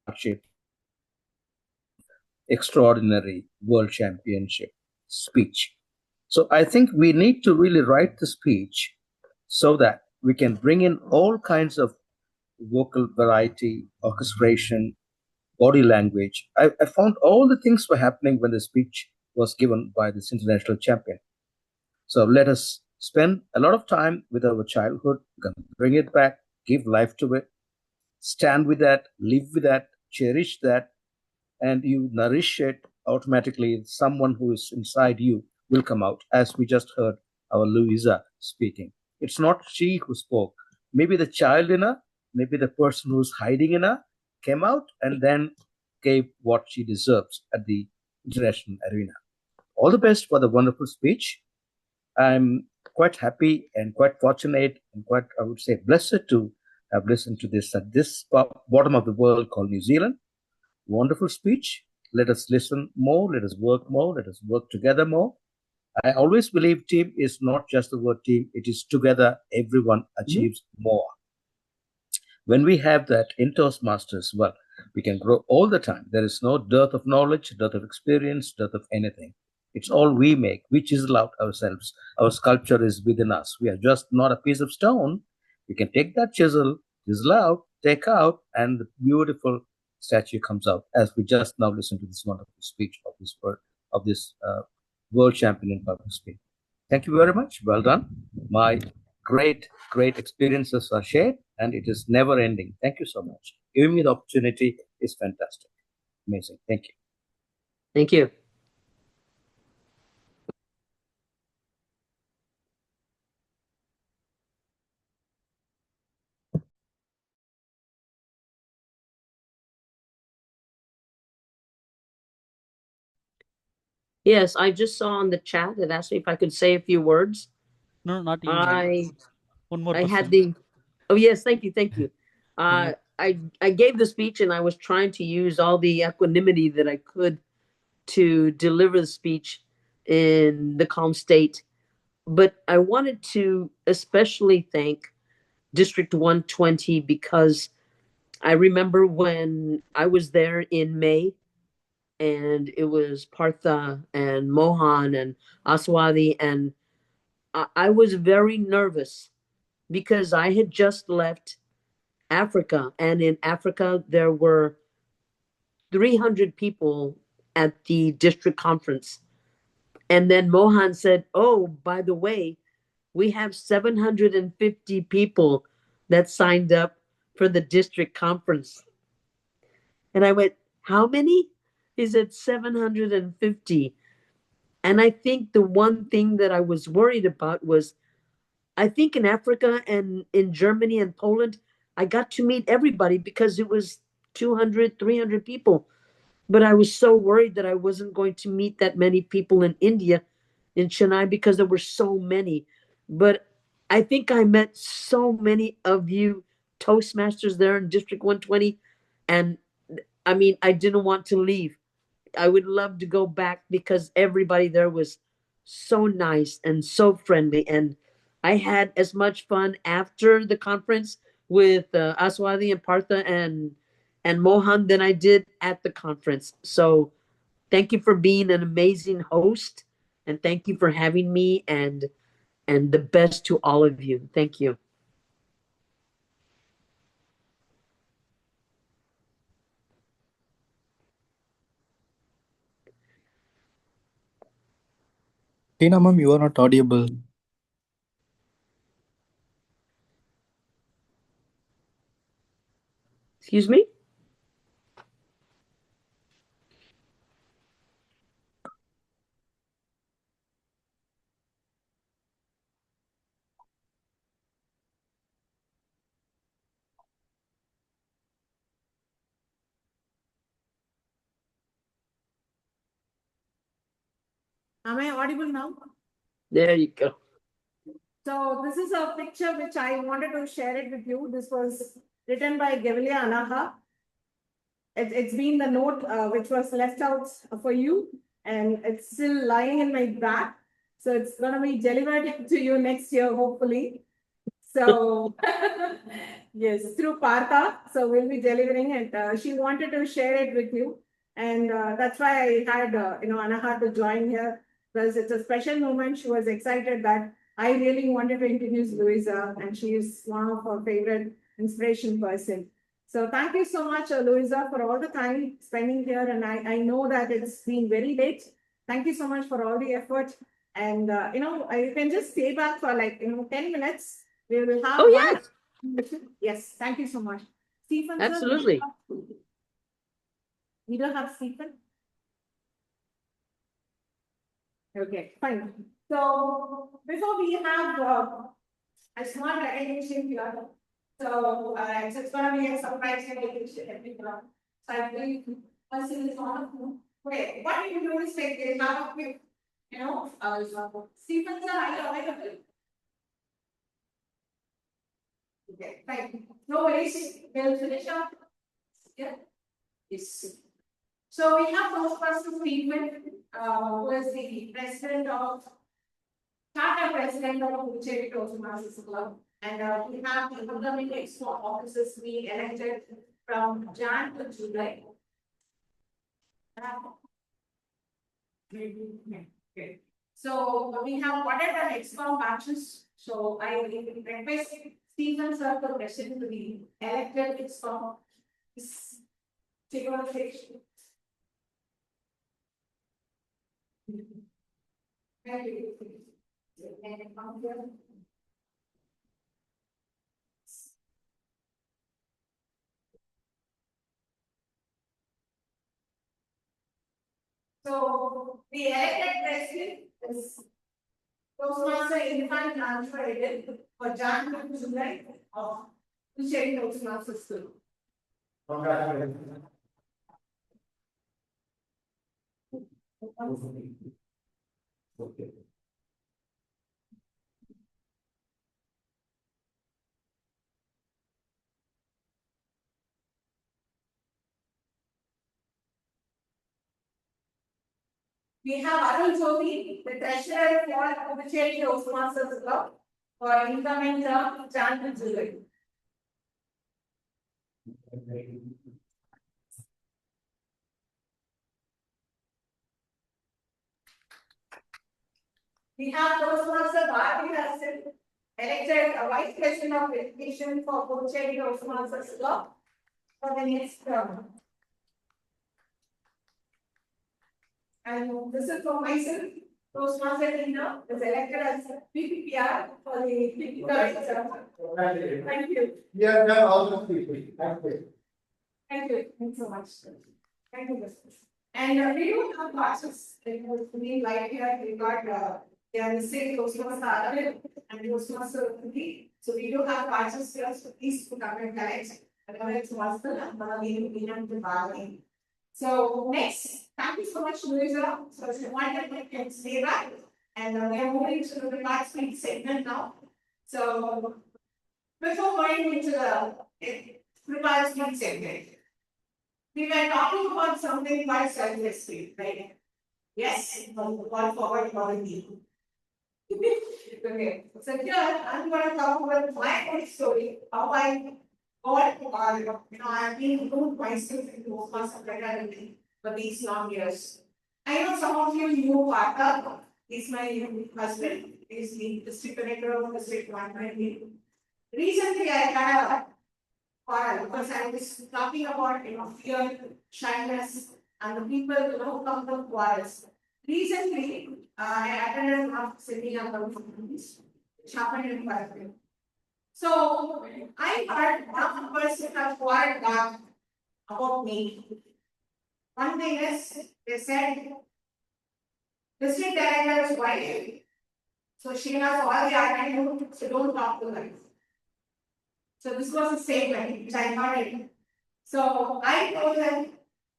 hardship, extraordinary world championship speech. So I think we need to really write the speech so that we can bring in all kinds of vocal variety, orchestration, body language. I found all the things were happening when the speech was given by this international champion. So let us spend a lot of time with our childhood, bring it back, give life to it, stand with that, live with that, cherish that, and you nourish it automatically. Someone who is inside you will come out, as we just heard our Louisa speaking. It's not she who spoke. Maybe the child in her, maybe the person who's hiding in her came out and then gave what she deserves at the international arena. All the best for the wonderful speech. I'm quite happy and quite fortunate and quite, I would say, blessed to have listened to this at this bottom of the world called New Zealand. Wonderful speech. Let us listen more. Let us work more. Let us work together more. I always believe team is not just the word team. It is together. Everyone achieves more. When we have that in Toastmasters, well, we can grow all the time. There is no dearth of knowledge, dearth of experience, dearth of anything. It's all we make. We chisel out ourselves. Our sculpture is within us. We are just not a piece of stone. We can take that chisel out, take out, and the beautiful statue comes out. As we just now listen to this wonderful speech of this world champion in public speaking. Thank you very much. Well done. My great experiences are shared, and it is never ending. Thank you so much. Giving me the opportunity is fantastic. Amazing. Thank you. Thank you. Yes, I just saw on the chat that asked me if I could say a few words. No, not you, ma'am. One more I person. had the. Oh yes, thank you. I gave the speech and I was trying to use all the equanimity that I could to deliver the speech in the calm state. But I wanted to especially thank District 120 because I remember when I was there in May and it was Partha and Mohan and Aswadi, and I was very nervous because I had just left Africa, and in Africa there were 300 people at the district conference. And then Mohan said, "Oh, by the way, we have 750 people that signed up for the district conference." And I went, "How many?" He said, 750. And I think the one thing that I was worried about was I think in Africa and in Germany and Poland, I got to meet everybody because it was 200, 300 people. But I was so worried that I wasn't going to meet that many people in India, in Chennai, because there were so many. But I think I met so many of you Toastmasters there in District 120. And I mean, I didn't want to leave. I would love to go back because everybody there was so nice and so friendly. And I had as much fun after the conference with Aswadi and Partha and Mohan than I did at the conference. So thank you for being an amazing host, and thank you for having me, and the best to all of you. Thank you. Tina ma'am, you are not audible. Excuse me? Am I audible now? There you go. So this is a picture which I wanted to share it with you. This was written by Gevelia Anaha. It's been the note which was left out for you, and it's still lying in my bag. So it's going to be delivered to you next year, hopefully. So yes, through Partha. So we'll be delivering it. She wanted to share it with you. And that's why I had, Anaha to join here, because it's a special moment. She was excited that I really wanted to introduce Luisa, and she is one of her favorite inspiration person. So thank you so much, Luisa, for all the time spending here. And I know that it's been very late. Thank you so much for all the effort. And, I can just stay back for 10 minutes. We will have yes. Yes, thank you so much. Stephen, Absolutely. Sir, we don't have Stephen. Okay, fine. So before we have a small recognition here, so it's going to be a surprise recognition, everyone. So I believe person is one of them. Okay, what you do is they have a quick, Stephen, sir, are you available? Okay, fine. No worries. We'll finish up. Yeah. Yes. So we have first person Stephen, who is the president of Puducherry Toastmasters Club, and we have the upcoming expo officers we elected from Jan to July. Okay. So we have ordered an expo batches. So I request Stephen sir to present to the elected expo. Take a section. Thank you. So the elected president is Toastmaster Infant Transfer for Jan to July of Puducherry Toastmasters School. Okay. We have Arun Jyoti, the treasurer for Puducherry Toastmasters Club, for incoming term Jan to July. We have Toastmaster Bharati Hassan, elected a vice president of education for Puducherry Toastmasters Club for the next term. And this is for myself. Toastmaster Tina is elected as PPPR for the 53rd term. Thank you. Yeah, no, all the people. Thank you. Thank you. Thanks so much. Thank you. And we do have classes. It was really like here. We got they are the same Toastmaster and Toastmaster. So we do have classes here. So please come and collect. So next, thank you so much, Luisa. So if you want to stay back, and we are moving to the remarks segment now. So before going into the prepared speech segment, we were talking about something like self-esteem, right? Yes, one forward for me. Okay, so here I'm going to talk about my own story, how I got, I've been groomed myself into a person fraternity for these long years. I know some of you knew Partha, he's my husband, he's the district director of District 120. Recently, I had a quarrel because I was talking about, fear, shyness, and the people, who come from quarrels. Recently, I attended one of seminar conference, which happened in Paraguay. So I heard one person has quarreled back about me. One thing is, they said, district director's wife, so she has all the attitude, so don't talk to her. So this was the statement which I heard it. So I told them,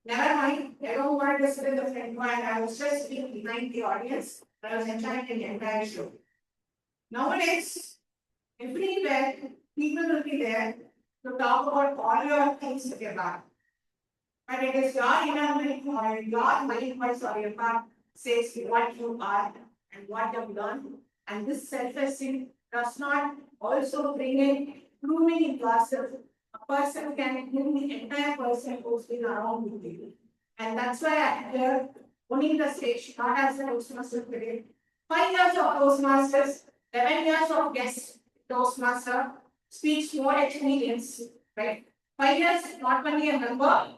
never mind, I don't want to sit in the front row, and I was just sitting behind the audience. I was enjoying the entire show. Nowadays, everywhere, people will be there to talk about all your things with your back. But it is your inner mind or your mind voice or your back says what you are and what you've done. And this self-esteem does not also bring in proving in yourself. A person can bring the entire person who's been around with you. And that's why I'm here, owning the stage, not as a Toastmaster today. 5 years of Toastmasters, 11 years of guest Toastmaster, speech more experience, right? 5 years, not only a member,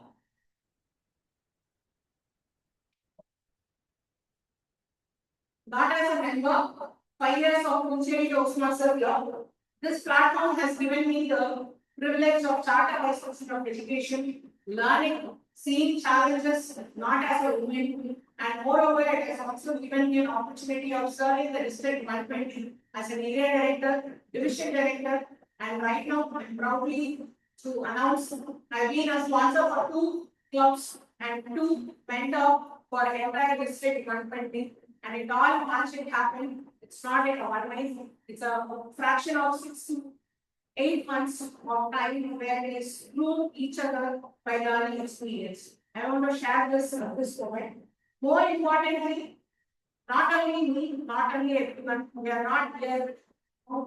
not as a member, 5 years of Puducherry Toastmaster Club. This platform has given me the privilege of charter licensing of education, learning, seeing challenges not as a woman, and moreover, it has also given me an opportunity of serving the district 120 as an area director, division director, and right now I'm proudly to announce I've been a sponsor for 2 clubs and 2 mentor for the entire district 120. And it all magic happened. It's not an organized, it's a fraction of 6 to 8 months of time where they groom each other by learning experience. I want to share this moment. More importantly, not only me, not only everyone, we are not here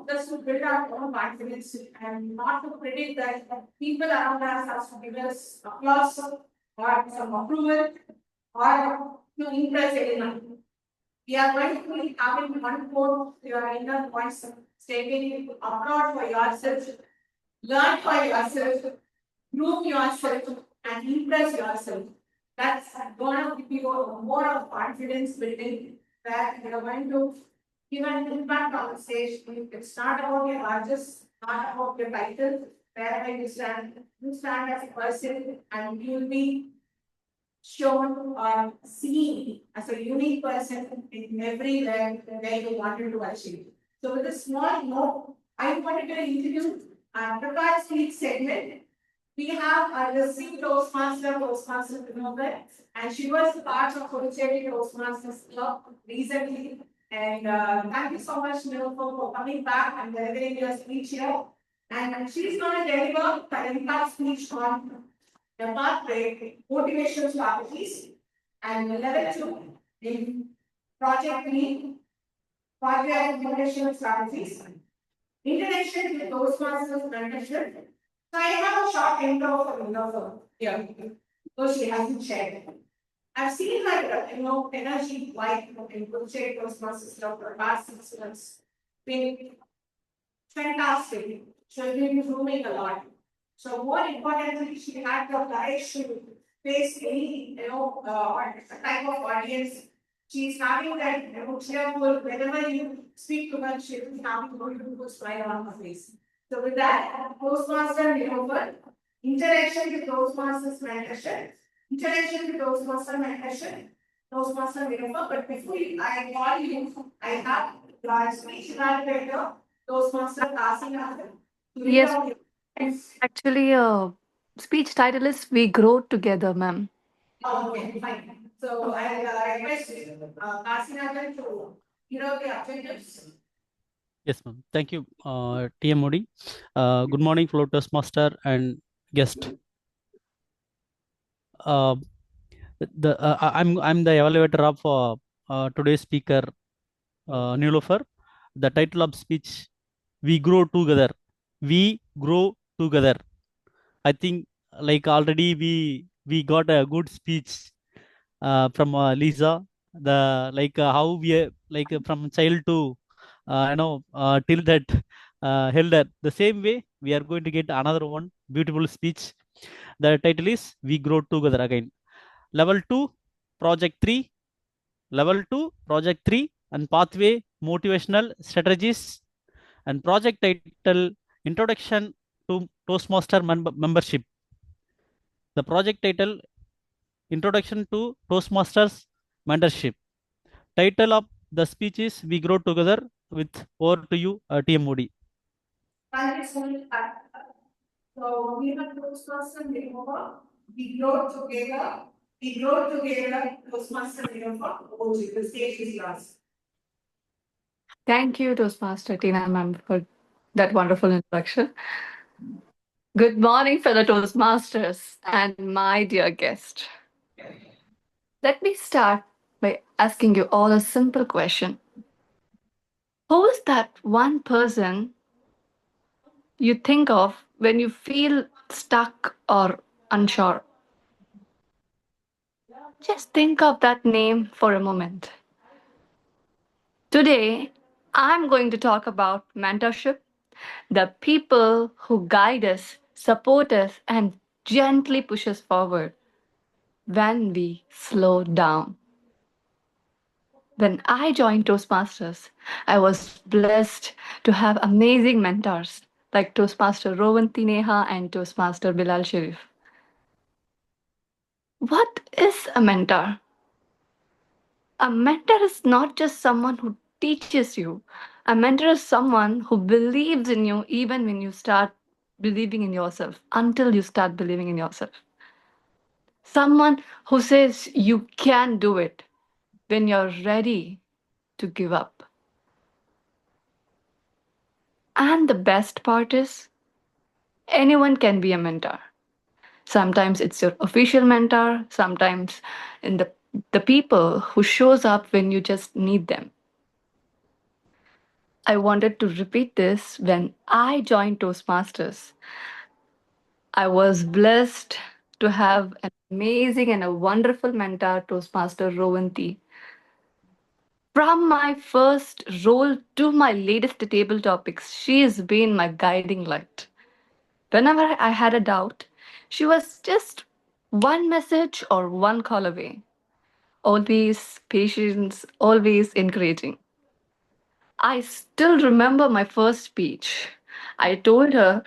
just to build our own confidence and not to predict that people around us have to give us applause or some approval or to impress anyone. We are going to be having one quote to your inner voice stating applaud for yourself, learn for yourself, prove yourself, and impress yourself. That's going to give you more of confidence building that you're going to give an impact on the stage. It's not about your largest, not about your title, wherever you stand as a person, and you'll be shown or seen as a unique person in everywhere where you wanted to achieve. So with a small note, I wanted to introduce prepared speech segment. We have a listening Toastmaster Vinod, and she was part of Puducherry Toastmasters Club recently. And thank you so much, Vinod, for coming back and delivering your speech here. And she's going to deliver an impact speech on the pathway motivation strategies and level 2 in project 3 pathway motivation strategies. Introduction to Toastmasters mentorship. So I have a short intro for Vinod here, because she hasn't shared. I've seen her, energy like in Puducherry Toastmasters Club for the past 6 months. Been fantastic. She's been improving a lot. So more importantly, she had the courage to face any, type of audience. She's having that, cheerful, whenever you speak to her, she'll be having a beautiful smile on her face. So with that, Toastmaster Nilofer, interaction with Toastmasters mentorship, interaction with Toastmaster mentorship, Toastmaster Nilofer. But before I call you, I have speech evaluator, Toastmaster Kasinathan. Yes, actually, speech title is We Grow Together, ma'am. Oh, okay, fine. So I request Kasinathan to the objectives. Yes, ma'am. Thank you, TM Modi. Good morning, fellow Toastmaster and guest. Uh, I'm the evaluator of today's speaker, Nilofer. The title of speech: "We grow together." We grow together. I think like already we got a good speech from Lisa. The like how we like from child to till that elder. The same way we are going to get another one beautiful speech. The title is "We Grow Together" again. Level 2, Project 3. Level 2, Project 3, and Pathway Motivational Strategies, and project title Introduction to Toastmaster Membership. The project title Introduction to Toastmasters Mentorship. Title of the speech is "We Grow Together." With over to you, TM Modi. Thank you so much. So we have Toastmaster Nilofer. We grow together. We grow together. Toastmaster Nilofer. Oh, the stage is yours. Thank you, Toastmaster Tina ma'am, for that wonderful introduction. Good morning, fellow Toastmasters and my dear guest. Let me start by asking you all a simple question. Who is that one person you think of when you feel stuck or unsure? Just think of that name for a moment. Today, I'm going to talk about mentorship, the people who guide us, support us, and gently push us forward when we slow down. When I joined Toastmasters, I was blessed to have amazing mentors like Toastmaster Rowanti Neha and Toastmaster Bilal Sharif. What is a mentor? A mentor is not just someone who teaches you. A mentor is someone who believes in you even when you start believing in yourself, until you start believing in yourself. Someone who says you can do it when you're ready to give up. And the best part is, anyone can be a mentor. Sometimes it's your official mentor, sometimes in the people who shows up when you just need them. I wanted to repeat this when I joined Toastmasters. I was blessed to have an amazing and a wonderful mentor, Toastmaster Rowanti. From my first role to my latest table topics, she has been my guiding light. Whenever I had a doubt, she was just one message or one call away. Always patient, always encouraging. I still remember my first speech. I told her,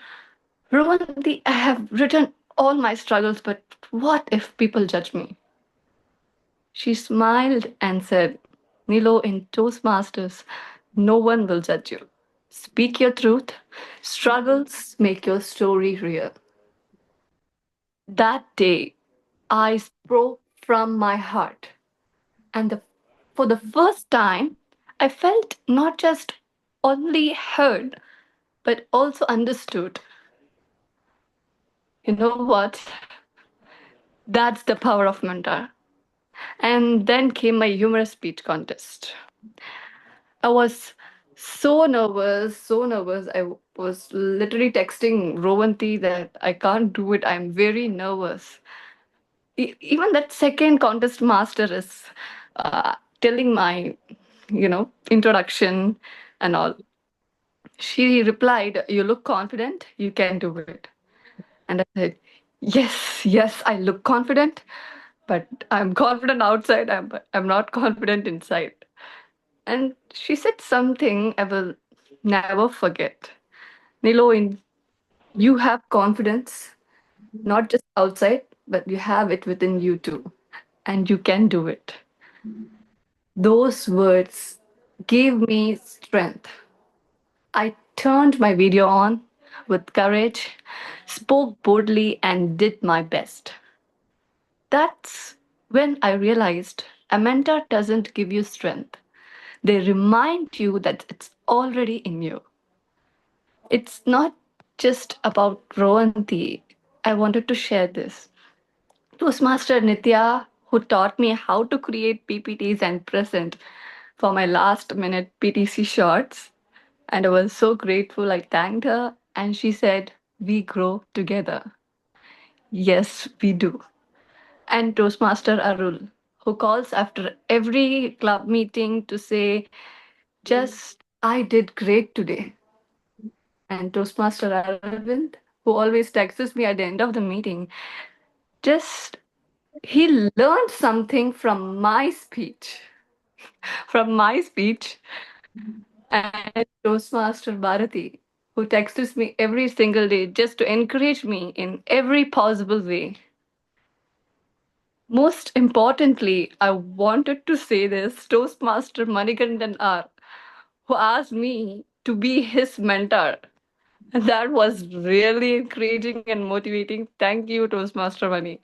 Rowanti, I have written all my struggles, but what if people judge me? She smiled and said, Nilo, in Toastmasters, no one will judge you. Speak your truth. Struggles make your story real. That day, I spoke from my heart. And for the first time, I felt not just only heard, but also understood. You know what? That's the power of mentor. And then came my humorous speech contest. I was so nervous, so nervous. I was literally texting Rowanti that I can't do it. I'm very nervous. Even that second contest master is telling my, introduction and all. She replied, "You look confident. You can do it." And I said, "Yes, yes, I look confident, but I'm confident outside. I'm not confident inside." And she said something I will never forget. Nilo, you have confidence, not just outside, but you have it within you too. And you can do it. Those words gave me strength. I turned my video on with courage, spoke boldly, and did my best. That's when I realized a mentor doesn't give you strength, They remind you that it's already in you. It's not just about Rohanti. I wanted to share this. Toastmaster Nitya, who taught me how to create PPTs and present for my last minute PTC shots. And I was so grateful. I thanked her, and she said, "We grow together." Yes, we do. And Toastmaster Arul, who calls after every club meeting to say, "Just, I did great today." And Toastmaster Arvind, who always texts me at the end of the meeting, just he learned something from my speech. From my speech. And Toastmaster Bharati, who texts me every single day just to encourage me in every possible way. Most importantly, I wanted to say this Toastmaster Manikandan R, who asked me to be his mentor. And that was really encouraging and motivating. Thank you, Toastmaster Mani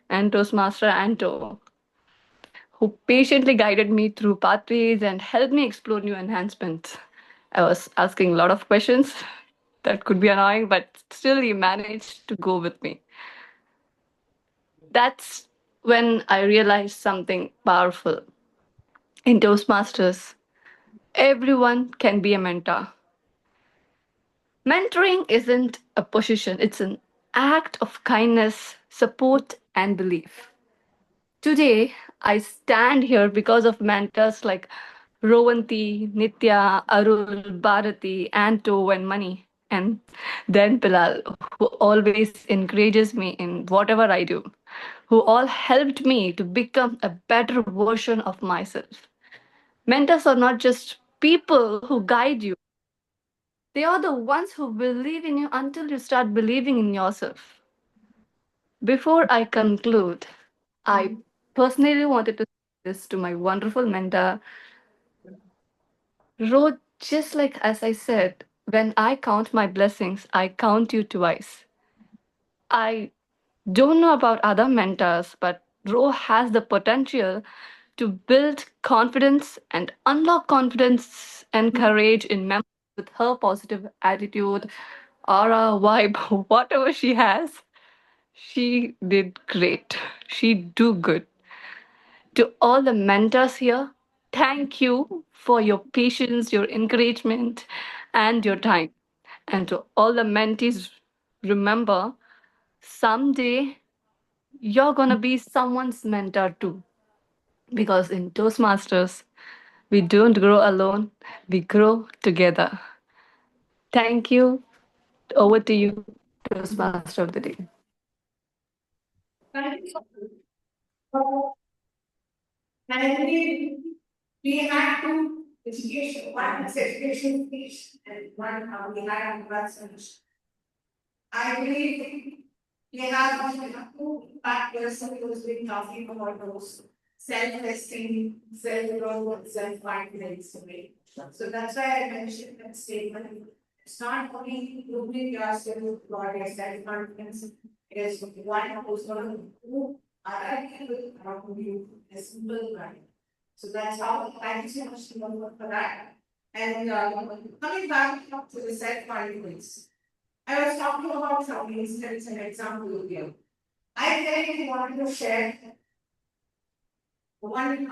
and Toastmaster Anto, who patiently guided me through pathways and helped me explore new enhancements. I was asking a lot of questions that could be annoying, but still he managed to go with me. That's when I realized something powerful. In Toastmasters, everyone can be a mentor. Mentoring isn't a position, it's an act of kindness, support, and belief. Today, I stand here because of mentors like Rowanti, Nitya, Arul, Bharati, Anto, and Mani, and then Bilal, who always encourages me in whatever I do, who all helped me to become a better version of myself. Mentors are not just people who guide you, they are the ones who believe in you until you start believing in yourself. Before I conclude, I personally wanted to say this to my wonderful mentor, Ro, just like as I said, when I count my blessings, I count you twice. I don't know about other mentors, but Ro has the potential to build confidence and unlock confidence and courage in members with her positive attitude, aura, vibe, whatever she has. She did great. She do good. To all the mentors here, thank you for your patience, your encouragement, and your time. And to all the mentees, remember, someday you're going to be someone's mentor too. Because in Toastmasters, we don't grow alone, we grow together. Thank you. Over to you, Toastmaster of the Day. Thank you. And we had two education, one was education speech and one we had on speech. I believe we have two factors who has been talking about those self-esteem, self-growth, self-confidence. So that's why I mentioned that statement. It's not only proving yourself for your self-confidence, it is one who's going to prove other people around you a simple one. So that's how thank you so much for that. And coming back to the self-confidence. I was talking about some instance and example here. I really wanted to share one,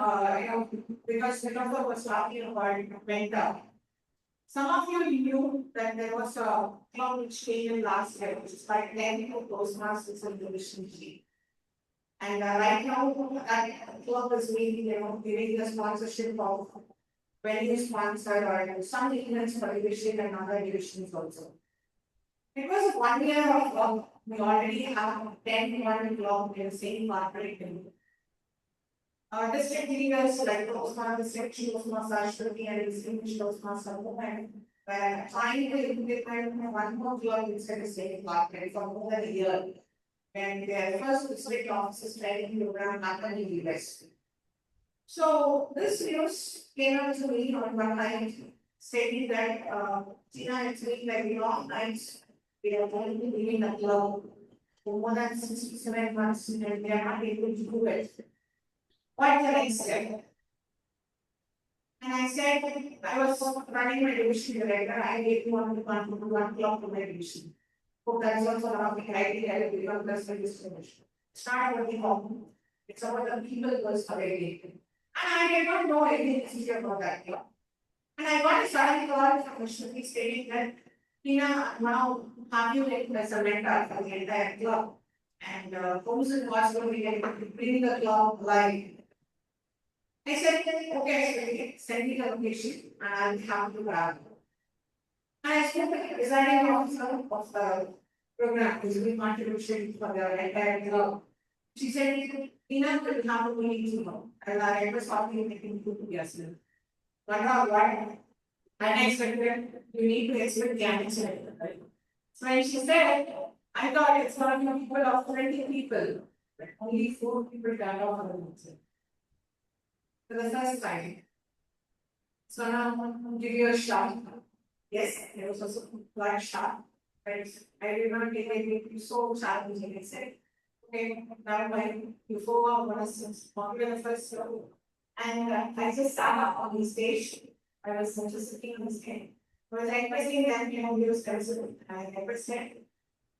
because Nilofer was talking about mentor. Some of you knew that there was a club which came in last year, which is like 10 Toastmasters in Division G. And right now, that club is maybe, giving the sponsorship of venue sponsor or some events for division and other divisions also. It was 1 year of we already have 10 one club in the same corporate. District leaders like Toastmasters, section Toastmasters, and distinguished Toastmasters movement were trying to implement one more club inside the same corporate for more than a year. And their first district offices training program happened in the US. So this news came out to me on one night stating that Tina, it's been like long nights. We are going to be in a club for more than 67 months and we are not able to do it. What the next step? And I said, I was running my division director, I gave you one clock to my division. So that is also one of the criteria to become plus distribution. It's not about the home, it's about the people who was available. And I did not know anything about that club. And I got a sudden call from Shruti stating that, Tina, now have you taken as a mentor for the entire club? And Thompson was going to be able to bring the club alive. I said, okay, send me the location and I'll have to grab. And I spoke to the presiding officer of the program, which will contribution for the entire club. She said, Tina will have to meet you know. And I was talking with him to yourself. But what? I expected, you need to expect the answer. Right? So when she said, I thought it's going to be people of 20 people, but only 4 people turned out for the answer. For the first time. So now I'll give you a shot. Yes, there was also a shot. But I did not take it so challenging. I said, okay, now you follow what was popular first show. And I just sat up on the stage. I was just sitting on the stage. I was requesting them, he was considered. I requested,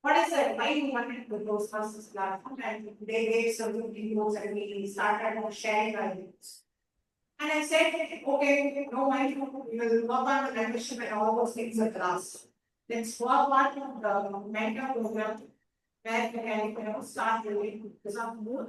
what is that? Why you wanted the Ghostbusters platform? And they gave some videos and we started sharing our videos. And I said, okay, no mind, we will work on the membership and all those things at last. Let's work on the mentor program where we can start doing some more.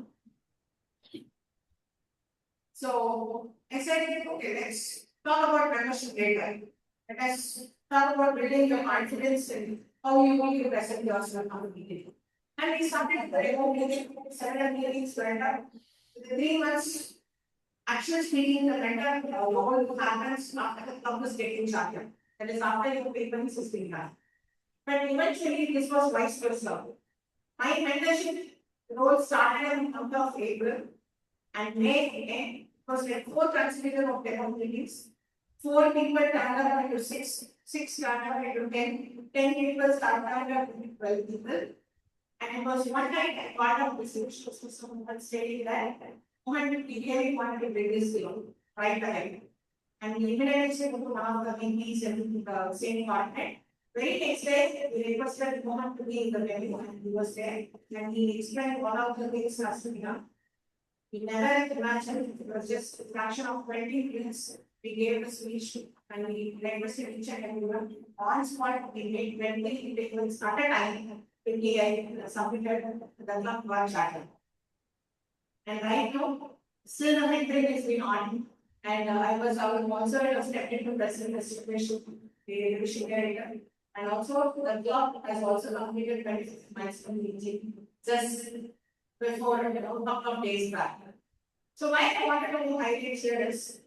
So I said, okay, let's talk about membership later. Let us talk about building your confidence and how you want to present yourself on the meeting. And we started the remote meeting, several meetings went up. Within 3 months, actual speaking, the mentor what happens after the club is taking charge. That is after your payments is being done. But eventually, this was vice versa. My mentorship role started in the month of April and May was like 4 consecutive of demo meetings. 4 people turned up into 6, 6 turned up into 10, 10 people turned up into 12 people. And it was one night I got up this which was someone stating that Mohammed really wanted to bring this right ahead. And we immediately said to one of the VPs in the same department. Very next day, we requested Mohammed to be in the venue and he was there. And he explained one of the things has to be done. We never imagined it was just a fraction of 20 minutes. We gave a speech and we requested each and everyone. On spot, we made 20 people started time. We submitted the club one charter. And right now, still the meeting is being on. And I was also stepped into president distribution, the division director. And also the club has also completed 26 milestone meeting just before a couple of days back. So why I wanted to highlight here is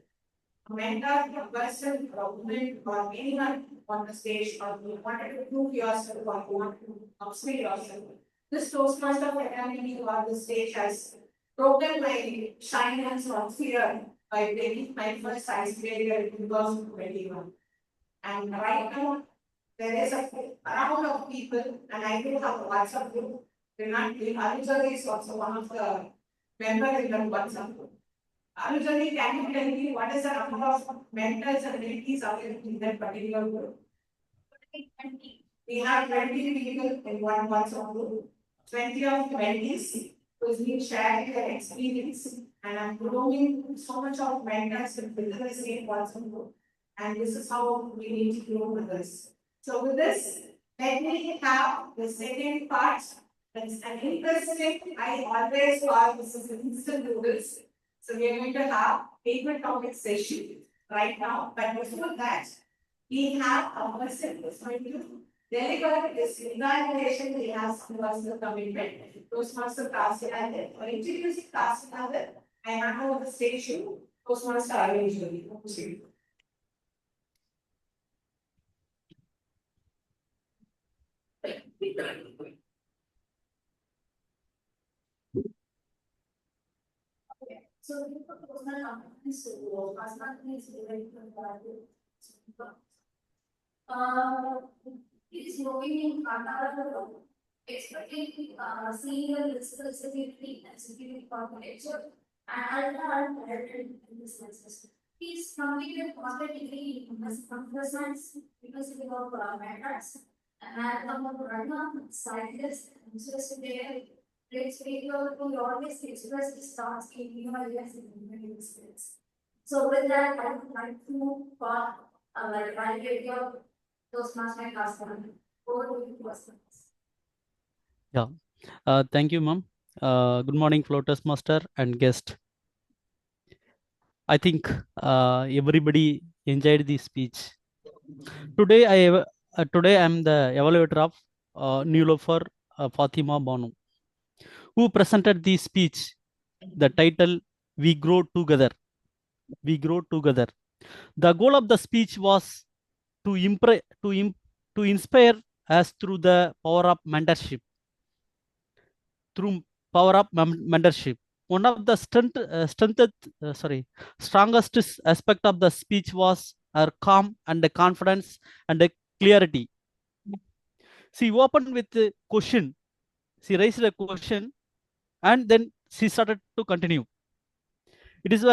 a mentor, a person, a woman, or anyone on the stage, or you wanted to prove yourself, or you want to upskill yourself. This Toastmaster Academy on the stage has broken my shyness or fear by taking my first science failure in 2021. And right now, there is a round of people, and I do have a WhatsApp group. Arujali is also one of the members in the WhatsApp group. Arujali, can you tell me what is the number of mentors and mentees available in that particular group? We have 20 people in one WhatsApp group, 20 of mentees who's been sharing their experience, and I'm growing so much of mentors within the same WhatsApp group. And this is how we need to grow with this. So with this, let me have the second part. That's an interesting, I always call this is instant noodles. So we are going to have paper topic session right now. But before that, we have a person who's going to deliver this evaluation we have towards the commitment. Toastmaster class another. For introducing class another, I hand over the stage to Toastmaster Arvind. So the personal competence so personal competence is very important. It is working in Karnataka, expecting senior physical security and security architecture and businesses. He's completed master degree in computer science, University of Madras, and I'm a program scientist, just there. Great speaker who always express his thoughts in ideas in many skills. So with that, I would like to validate your Toastmaster class one. Over to you, Toastmasters. Yeah. Thank you, ma'am. Good morning, Floaters Master and guest. I think everybody enjoyed the speech. Today, today I am the evaluator of Nilofer Fatima Banu, who presented the speech. The title, "We Grow Together." We grow together. The goal of the speech was to inspire us through the power of mentorship. Through power of mentorship. One of the strongest aspect of the speech was her calm and the confidence and the clarity. She opened with a question. She raised a question and then she started to continue. It is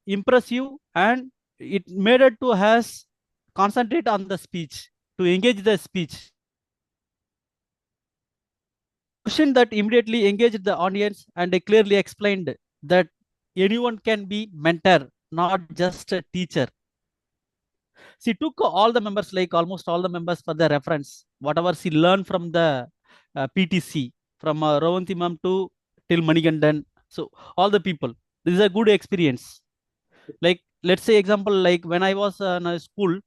impressive and it made her to has concentrate on the speech, to engage the speech. Question that immediately engaged the audience and clearly explained that anyone can be mentor, not just a teacher. She took all the members, like almost all the members, for the reference, whatever she learned from the PTC, from Ravanti ma'am to till Manigandan. So all the people, this is a good experience. Like let's say example, like when I was in school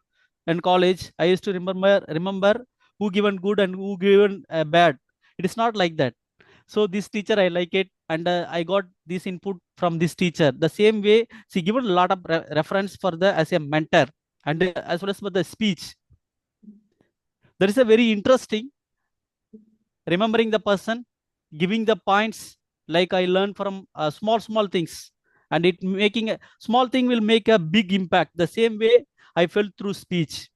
and college, I used to remember who given good and who given bad. It is not like that. So this teacher, I like it, and I got this input from this teacher. The same way, she given a lot of reference for the as a mentor and as well as for the speech. There is a very interesting remembering the person, giving the points. Like I learned from small things, and it making a small thing will make a big impact. The same way I felt through speech.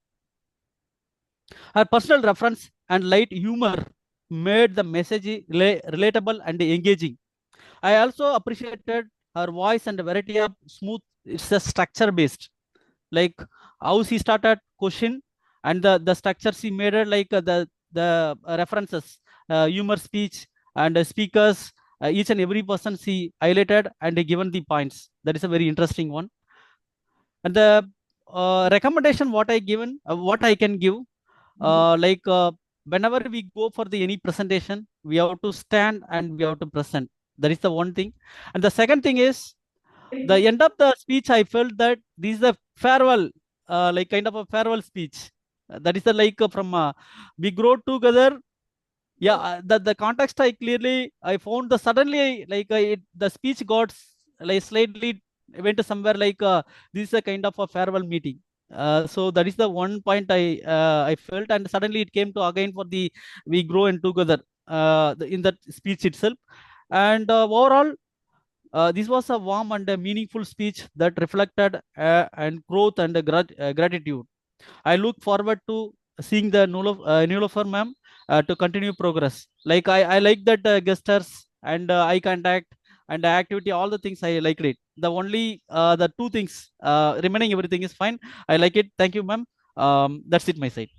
Her personal reference and light humor made the message relatable and engaging. I also appreciated her voice and variety of smooth. It's a structure based, like how she started question and the structure she made it, like the references, humor speech and speakers. Each and every person she highlighted and given the points. That is a very interesting one. And the recommendation what I given, what I can give, whenever we go for the any presentation, we have to stand and we have to present. That is the one thing. And the second thing is the end of the speech. I felt that this is a farewell, like kind of a farewell speech. That is the like from we grow together. Yeah, the context I clearly I found the suddenly like the speech got like slightly went to somewhere like this is a kind of a farewell meeting. So that is the one point I felt, and suddenly it came to again for the we grow and together in that speech itself. And overall, this was a warm and a meaningful speech that reflected and growth and gratitude. I look forward to seeing the Nilofer ma'am to continue progress. Like I like that gestures and eye contact and activity, all the things I like it. The only the two things remaining, everything is fine. I like it. Thank you, ma'am. That's it, my side.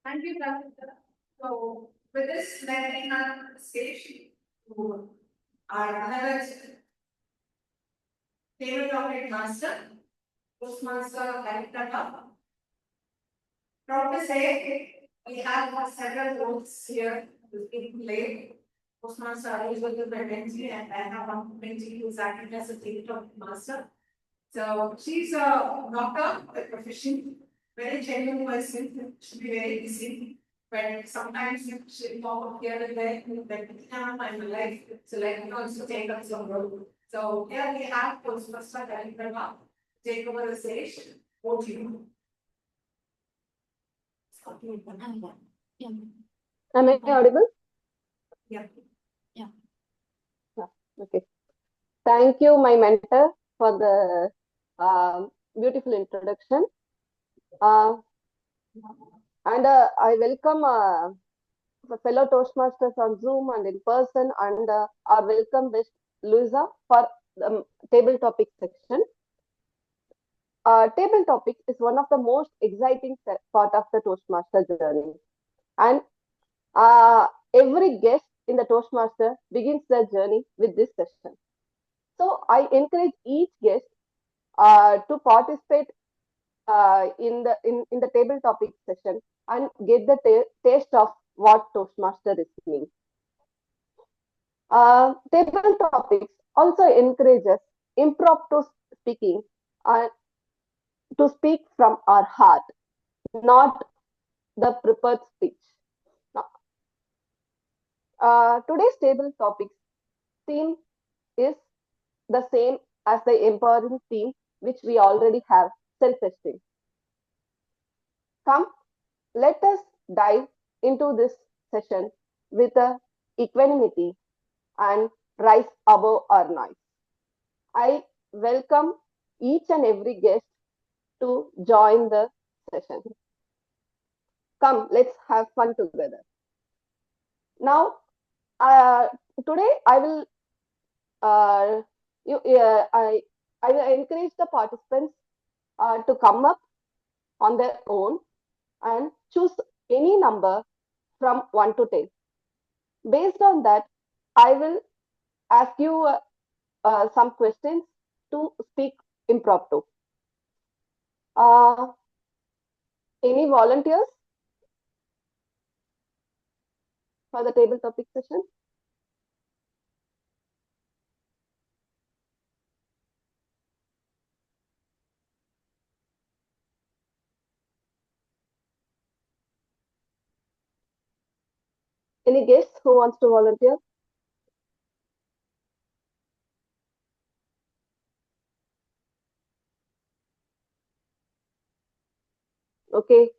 Thank you, Dr. So, with this, let me now stage to our another favorite topic master, Postmaster Kalkata. Proud to say, we have several roles here to play. Postmaster are usually the Benji, and I have one Benji who's acting as a field topic master. So she's a doctor, a profession, very genuine person, should be very busy. But sometimes she pop up here and there, that time I'm life. So like also take up some role. So here we have Postmaster Kalkata, take over the stage. Over to you. Am I audible? Yeah. Yeah. Okay. Thank you, my mentor, for the beautiful introduction. And I welcome fellow Toastmasters on Zoom and in person, and our welcome guest Luisa for the table topic section. Table topics is one of the most exciting part of the Toastmaster journey, and every guest in the Toastmaster begins their journey with this session. So I encourage each guest to participate in the table topic session and get the taste of what Toastmaster is mean. Table topics also encourages impromptu speaking and to speak from our heart, not the prepared speech. Today's table topics theme is the same as the empowering theme which we already have, self-esteem. Come, let us dive into this session with equanimity and rise above our noise. I welcome each and every guest to join the session. Come, let's have fun together. Now, today I will I will encourage the participants to come up on their own and choose any number from 1 to 10. Based on that, I will ask you some questions to speak impromptu. Any volunteers for the table topic session? Any guests who wants to volunteer? Okay,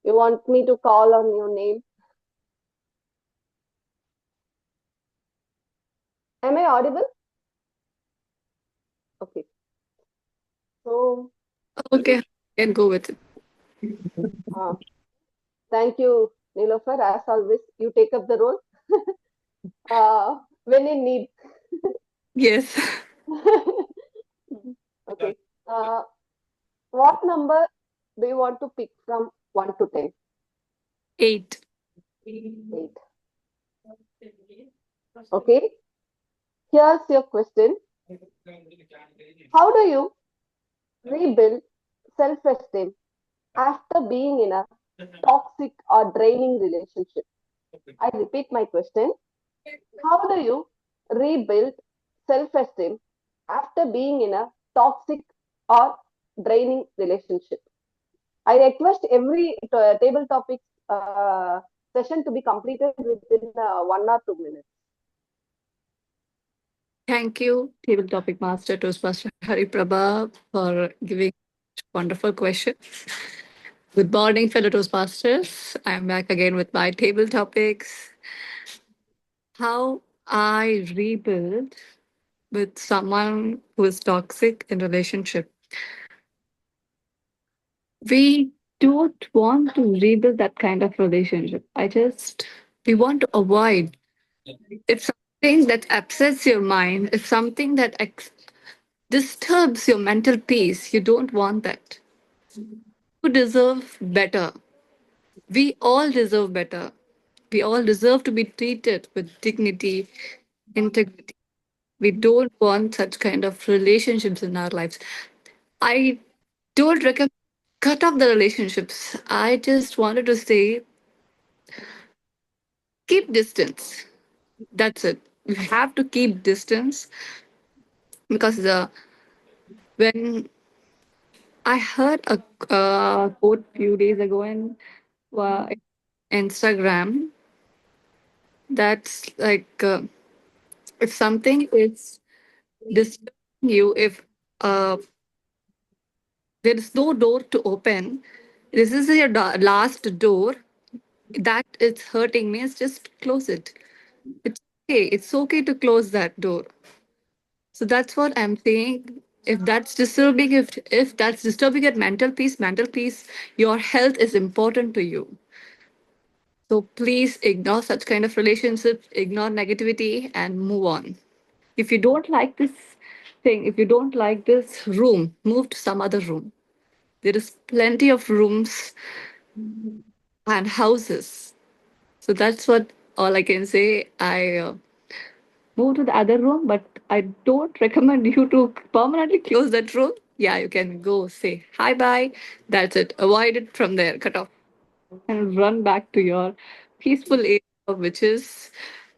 you want me to call on your name? Am I audible? Okay. So. Okay, can go with it. Thank you, Nilofer. As always, you take up the role when in need. Yes. Okay. What number do you want to pick from 1 to 10? 8. 8. Okay. Here's your question. How do you rebuild self-esteem after being in a toxic or draining relationship? I repeat my question. How do you rebuild self-esteem after being in a toxic or draining relationship? I request every table topic session to be completed within 1 or 2 minutes. Thank you, Table Topic Master Toastmaster Hari Prabha, for giving wonderful question. Good morning, fellow Toastmasters. I'm back again with my table topics. How I rebuild with someone who is toxic in relationship. We don't want to rebuild that kind of relationship. We want to avoid. If something that upsets your mind, if something that disturbs your mental peace, you don't want that. You deserve better. We all deserve better. We all deserve to be treated with dignity, integrity. We don't want such kind of relationships in our lives. I don't recommend cut off the relationships. I just wanted to say keep distance. That's it. You have to keep distance because when I heard a quote few days ago in Instagram that's like if something is disturbing you, if there is no door to open, this is your last door that is hurting me, just close it. It's okay. It's okay to close that door. So that's what I'm saying. If that's disturbing, if that's disturbing your mental peace, your health is important to you. So please ignore such kind of relationships, ignore negativity, and move on. If you don't like this thing, if you don't like this room, move to some other room. There is plenty of rooms and houses. So that's what all I can say. I move to the other room, but I don't recommend you to permanently close that room. Yeah, you can go say hi bye. That's it. Avoid it from there. Cut off and run back to your peaceful area, which is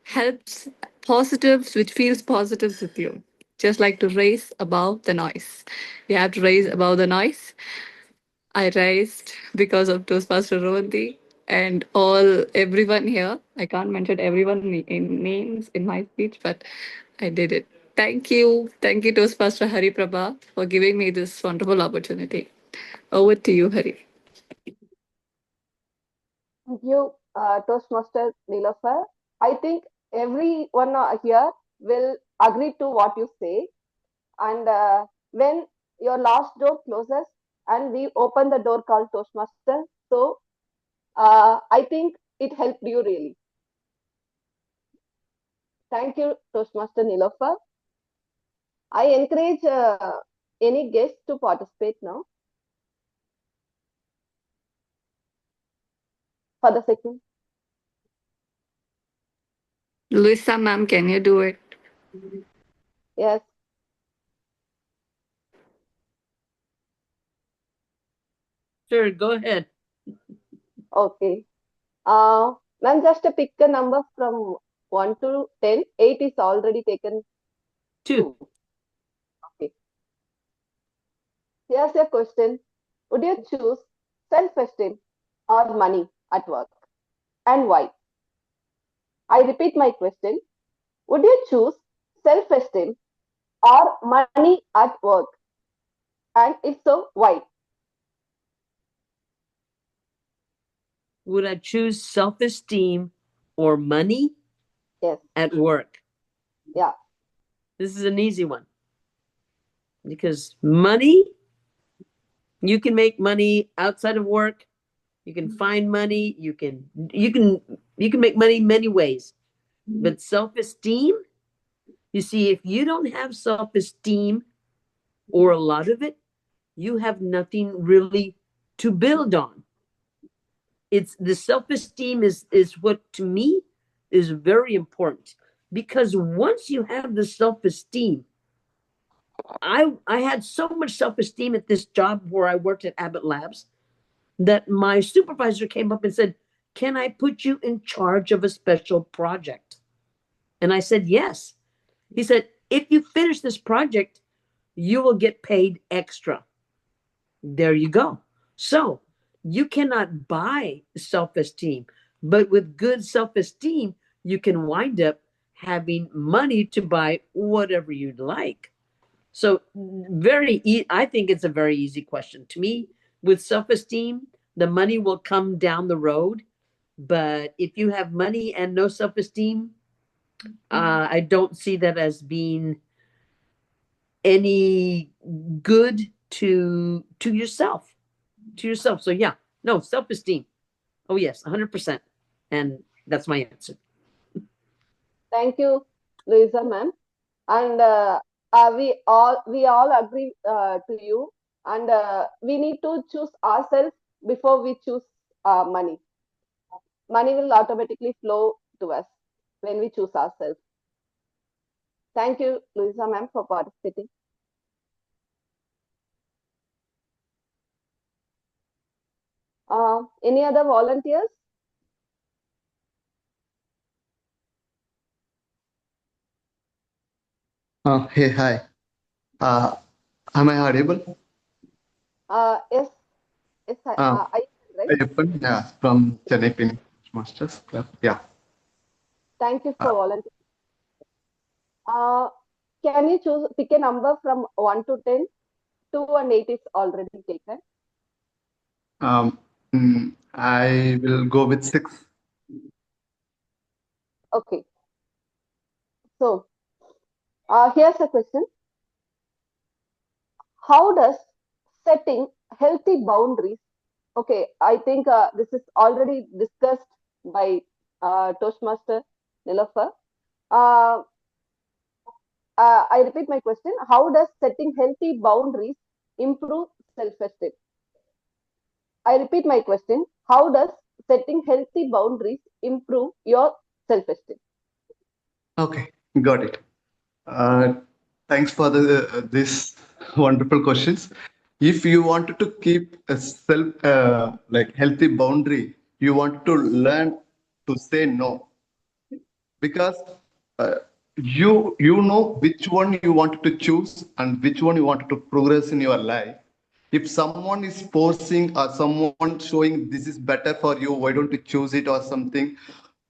helps positives, which feels positive with you. Just like to raise above the noise. You have to raise above the noise. I raised because of Toastmaster Rohanti and everyone here. I can't mention everyone in names in my speech, but I did it. Thank you, Toastmaster Hari Prabha, for giving me this wonderful opportunity. Over to you, Hari. Thank you, Toastmaster Nilofer. I think everyone here will agree to what you say. And when your last door closes and we open the door called Toastmaster, so I think it helped you really. Thank you, Toastmaster Nilofer. I encourage any guest to participate now for the second. Luisa, ma'am, can you do it? Yes. Sure, go ahead. Okay. Ma'am, just pick a number from 1 to 10. 8 is already taken. 2. Okay. Here's your question. Would you choose self-esteem or money at work? And why? I repeat my question. Would you choose self-esteem or money at work? And if so, why? Would I choose self-esteem or money? Yes. At work? Yeah. This is an easy one. Because money, you can make money outside of work. You can find money. You can make money many ways. But self-esteem, you see, if you don't have self-esteem or a lot of it, you have nothing really to build on. It's the self-esteem is what to me is very important, because once you have the self-esteem, I had so much self-esteem at this job where I worked at Abbott Labs that my supervisor came up and said, "Can I put you in charge of a special project?" And I said, "Yes." He said, "If you finish this project, you will get paid extra." There you go. So you cannot buy self-esteem, but with good self-esteem, you can wind up having money to buy whatever you'd like. So I think it's a very easy question. To me, with self-esteem, the money will come down the road. But if you have money and no self-esteem, I don't see that as being any good to yourself. So yeah, no, self-esteem. Oh yes, 100%. And that's my answer. Thank you, Luisa ma'am. And we all agree to you. And we need to choose ourselves before we choose money. Money will automatically flow to us when we choose ourselves. Thank you, Luisa ma'am, for participating. Any other volunteers? Hey, hi. Am I audible? Yes. Yes, I right? Ayyappan, yeah, from Chennai Pin Masters Club. Yeah. Thank you for volunteering. Can you pick a number from 1 to 10? 2 and 8 is already taken. I will go with 6. Okay. So, here's a question. how does setting healthy boundaries? Okay, I think this is already discussed by Toastmaster Nilofer. Uh, I repeat my question. How does setting healthy boundaries improve self-esteem? I repeat my question. How does setting healthy boundaries improve your self-esteem? Okay, got it. Uh, Thanks for this wonderful questions. If you wanted to keep a self like healthy boundary, you want to learn to say no, because uh, you know which one you wanted to choose and which one you wanted to progress in your life. If someone is forcing or someone showing this is better for you, why don't you choose it or something,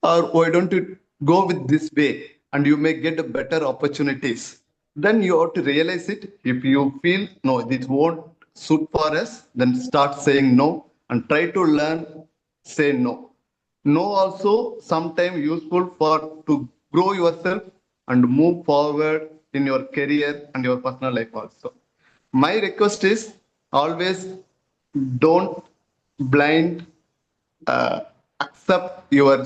or why don't you go with this way and you may get better opportunities, then you have to realize it. If you feel no, this won't suit for us, then start saying no and try to learn say no. No also sometimes useful for to grow yourself and move forward in your career and your personal life also. My request is always don't blind accept your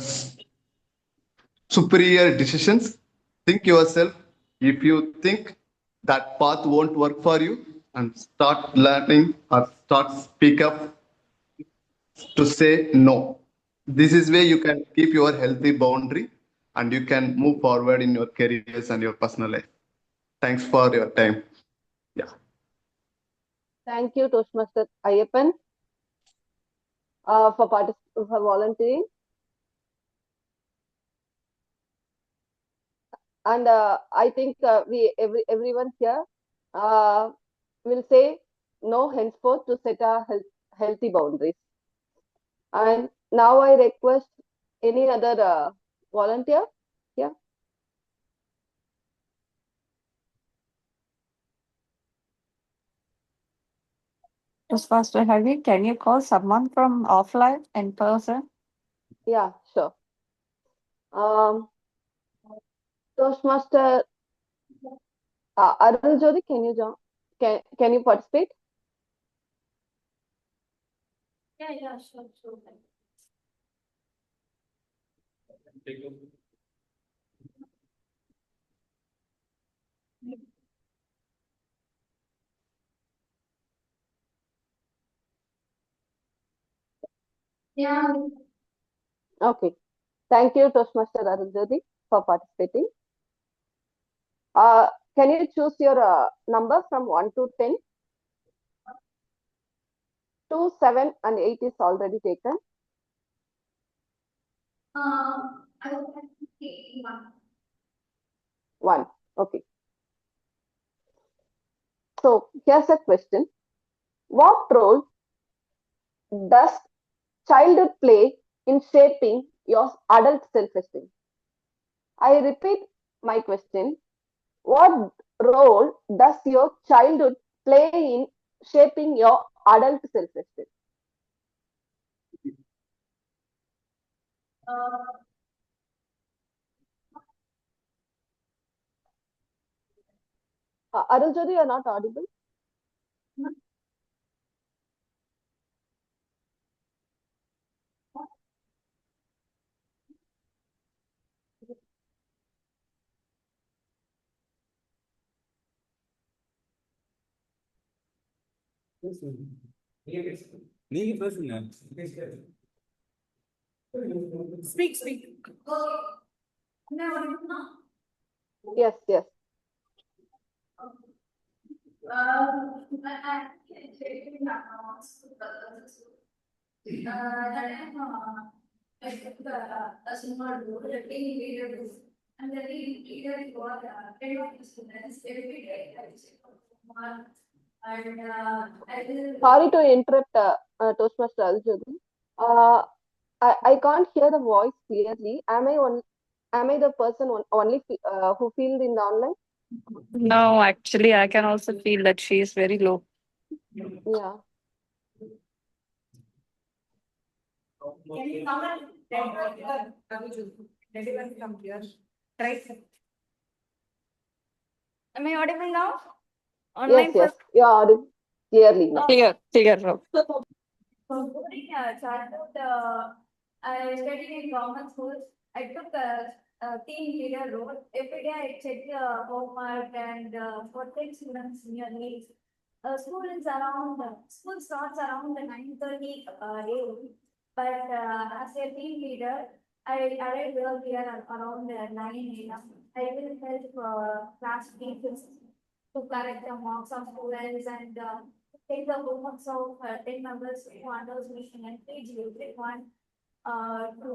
superior decisions. Think yourself. If you think that path won't work for you, and start learning or start speak up to say no. This is where you can keep your healthy boundary and you can move forward in your careers and your personal life. Thanks for your time. Yeah. Thank you, Toastmaster Ayyappan, for volunteering. And I think everyone here will say no henceforth to set our healthy boundaries. And now I request any other volunteer. Yeah. Toastmaster Harry, can you call someone from offline in person? Yeah, sure. Toastmaster Arun Jodi, can you join? Can you participate? Yeah, sure. Yeah. Okay. Thank you, Toastmaster Arun Jodi, for participating. Can you choose your number from 1 to 10? 2, 7, and 8 is already taken. I would like to take one. 1. Okay. So here's a question. What role does childhood play in shaping your adult self-esteem? I repeat my question. What role does your childhood play in shaping your adult self-esteem? Arun Jodi, you are not audible. Speak. No. Yes, yes. Sorry to interrupt, Toastmaster Aljodi. Uh, I can't hear the voice clearly. Am I the person only who feels in the online? No, actually, I can also feel that she is very low. Yeah. Can you come and everyone come here? Try. Am I audible now? Yes, yes, you are audible clearly now. Clear, clear. During childhood, I studied in government schools. I took a team leader role. Every day I check homework and protect students near me. School starts around 9:30 a.m. But as a team leader, I arrive earlier around 9 a.m. I will help class teachers to correct the marks of students and take the homeworks of 10 members who unders mission and page everyone to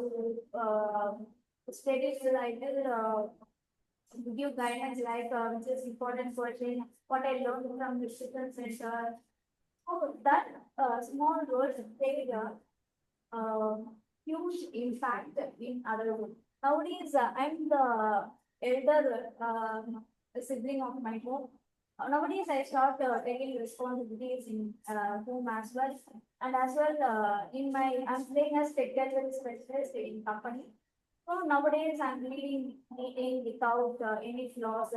study related give guidance like which is important question, what I learned from the student center. So that small words played a huge impact in adulthood. Nowadays, I'm the elder sibling of my home. Nowadays, I start taking responsibilities in home as well, and as well I'm playing as technical specialist in company. So nowadays, I'm leading meeting without any flaws.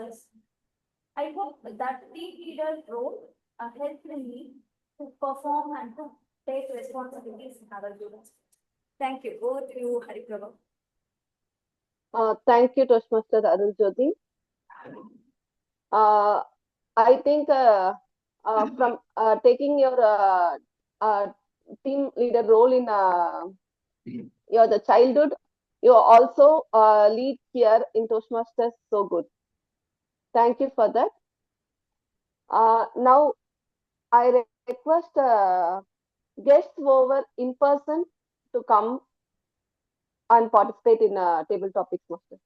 I hope that team leader role helped me to perform and to take responsibilities in other units. Thank you. Over to you, Hariprabha. Thank you, Toastmaster Arun Jyoti. I think from taking your team leader role in your the childhood, you also lead here in Toastmasters so good. Thank you for that. Now I request guests over in person to come and participate in table topics, master.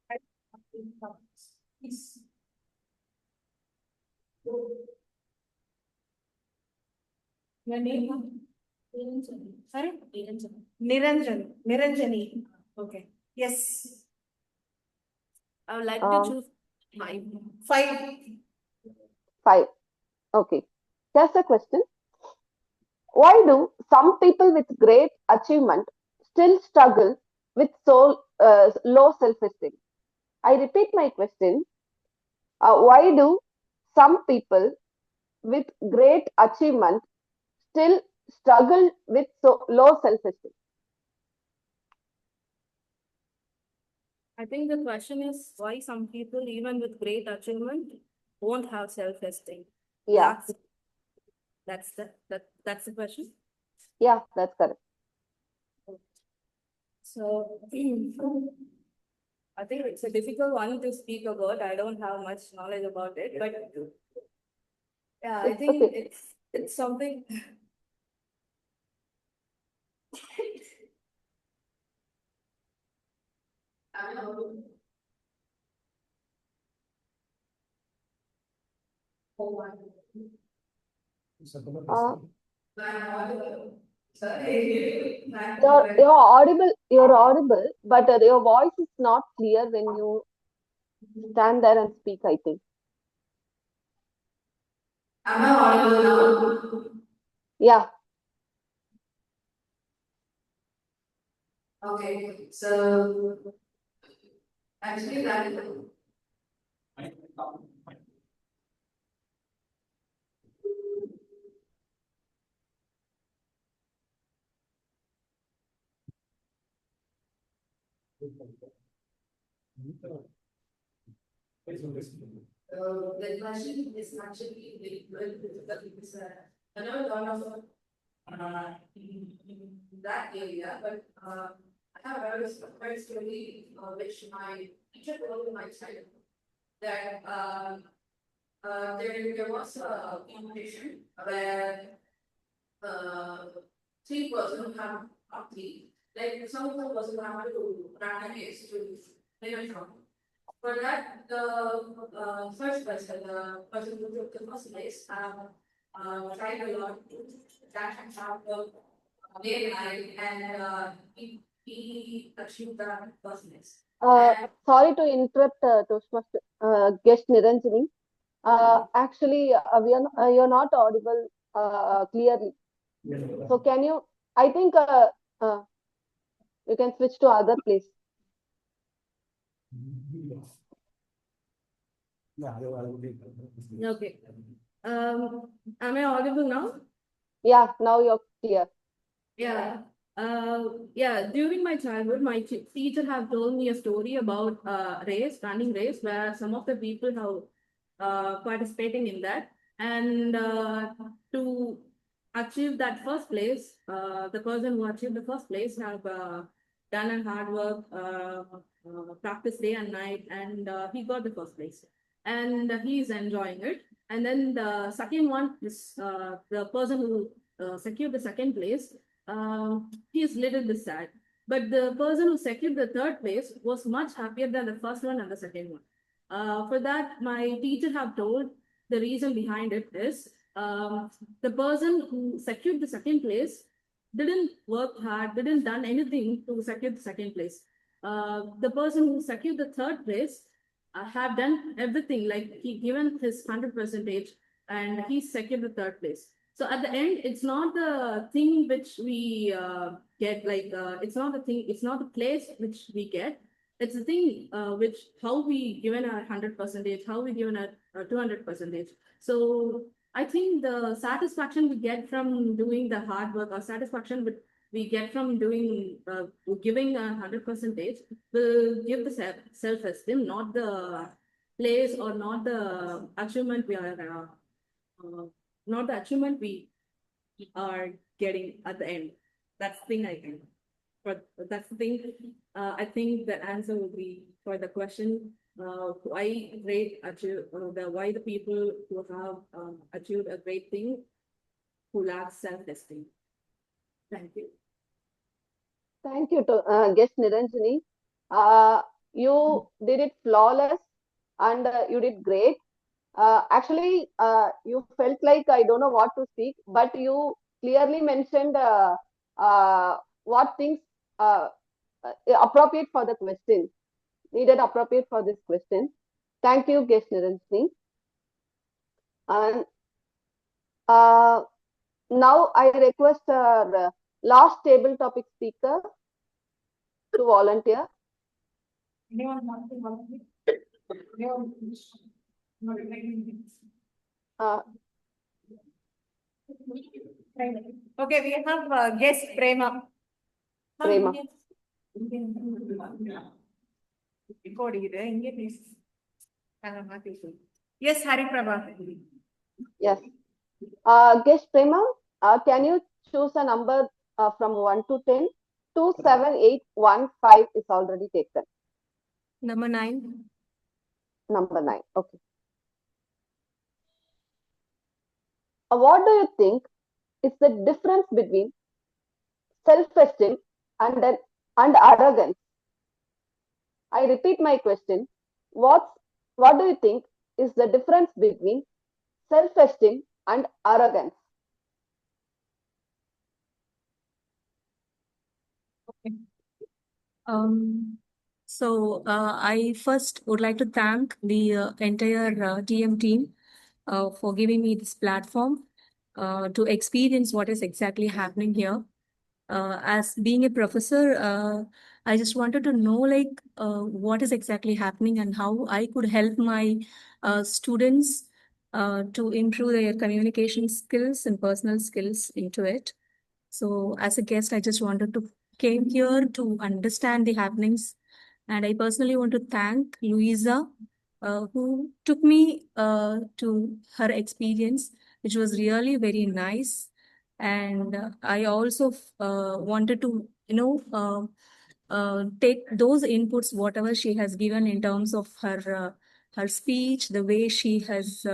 Your name? Sorry? Niranjani. Okay. Yes. I would like to choose five. Five. Okay. Here's a question. Why do some people with great achievement still struggle with low self-esteem? I repeat my question. Why do some people with great achievement still struggle with low self-esteem? I think the question is why some people, even with great achievement, won't have self-esteem. Yeah. That's the question. Yeah, that's correct. So I think it's a difficult one to speak about. I don't have much knowledge about it, but yeah, I think okay. it's something. You're audible, but your voice is not clear when you stand there and speak, I think. Am I audible now? Yeah. Okay, so actually that the question is actually very difficult because I know a lot of in that area, but I have a very story which my teacher told me my child that there was a competition where three persons have three. Like some of the person have to run a race to win a trophy. For that, the first person, the person who took the first place, tried a lot to dash and shout the day and night, and he achieved that first place. Sorry to interrupt, Toastmaster guest Niranjani. Actually, you're not audible clearly. So can you? I think you can switch to other place. Okay. Am I audible now? Yeah, now you're clear. Yeah. During my childhood, my teacher have told me a story about running race, where some of the people have participating in that, and to achieve that first place, the person who achieved the first place have done a hard work, practice day and night, and he got the first place, and he is enjoying it. And then the second one is the person who secured the second place. He is little bit sad. But the person who secured the third place was much happier than the first one and the second one. For that, my teacher have told the reason behind it is the person who secured the second place didn't work hard, didn't done anything to secure the second place. The person who secured the third place have done everything, like he given his 100% and he secured the third place. So at the end, it's not the thing which we get, it's not the thing, it's not the place which we get. It's the thing which how we given our 100%, how we given our 200%. So I think the satisfaction we get from doing the hard work, or satisfaction we get from doing giving 100% will give the self-esteem, not the place or not the achievement we are not the achievement we are getting at the end. That's the thing I think. But that's the thing. I think the answer will be for the question why why the people who have achieved a great thing who lack self-esteem. Thank you. Thank you to guest Niranjani. You did it flawless and you did great. Actually, you felt like I don't know what to speak, but you clearly mentioned what things appropriate for the question, needed appropriate for this question. Thank you, guest Niranjani. And now I request our last table topic speaker to volunteer. Anyone want to volunteer? Okay, we have guest Prema. Prema. Yes, Hari Prabha. Yes. Guest Prema, can you choose a number from 1 to 10? 27815 is already taken. Number 9. Number 9. Okay. What do you think is the difference between self-esteem and arrogance? I repeat my question. What do you think is the difference between self-esteem and arrogance? Okay. So I first would like to thank the entire TM team for giving me this platform to experience what is exactly happening here. As being a professor, I just wanted to know what is exactly happening and how I could help my students to improve their communication skills and personal skills into it. So as a guest, I just wanted to came here to understand the happenings. And I personally want to thank Luisa, who took me to her experience, which was really very nice. And I also wanted to, take those inputs, whatever she has given in terms of her speech, the way she has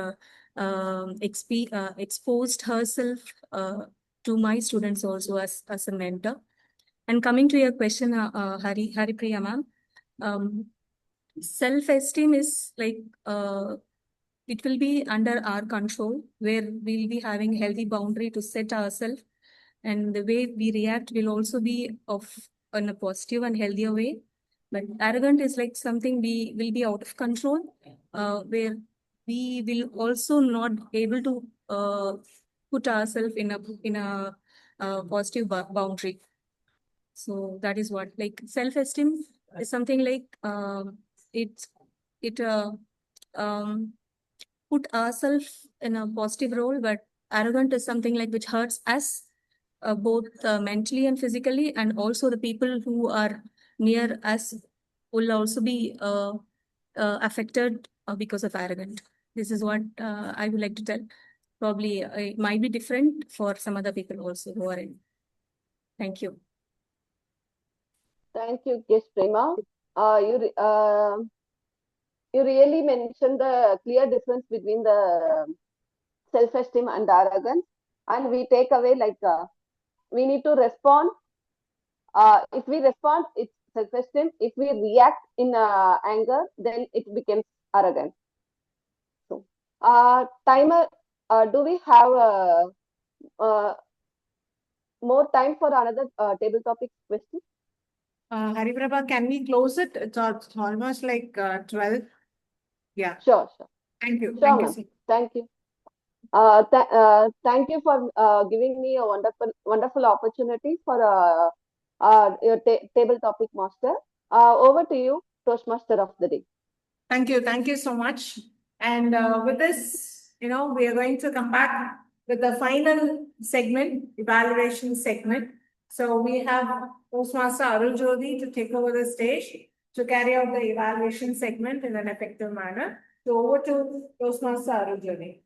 exposed herself to my students also as a mentor. And coming to your question, Hari Priya ma'am, self-esteem is it will be under our control, where we'll be having healthy boundary to set ourselves, and the way we react will also be in a positive and healthier way. But arrogant is like something we will be out of control, where we will also not able to put ourselves in a positive boundary. So that is what, like, self-esteem is something like it um put ourselves in a positive role, but arrogant is something like which hurts us both mentally and physically, and also the people who are near us will also be affected because of arrogant. This is what I would like to tell. Probably it might be different for some other people also who are in. Thank you. Thank you, Guest Prema. You really mentioned the clear difference between the self-esteem and arrogance, and we take away like we need to respond. If we respond, it's self-esteem. If we react in anger, then it becomes arrogant. So, timer, do we have more time for another table topic question? Hariprabha, can we close it? It's almost like 12. Yeah. Sure. Thank you. Sure, Thank you. ma'am. Thank you. Thank you for giving me a wonderful opportunity for your table topic master. Over to you, Toastmaster of the day. Thank you. Thank you so much. And with this, we are going to come back with the final segment, evaluation segment. So we have Toastmaster Arul Jodi to take over the stage to carry out the evaluation segment in an effective manner. So over to Toastmaster Arul Jodi.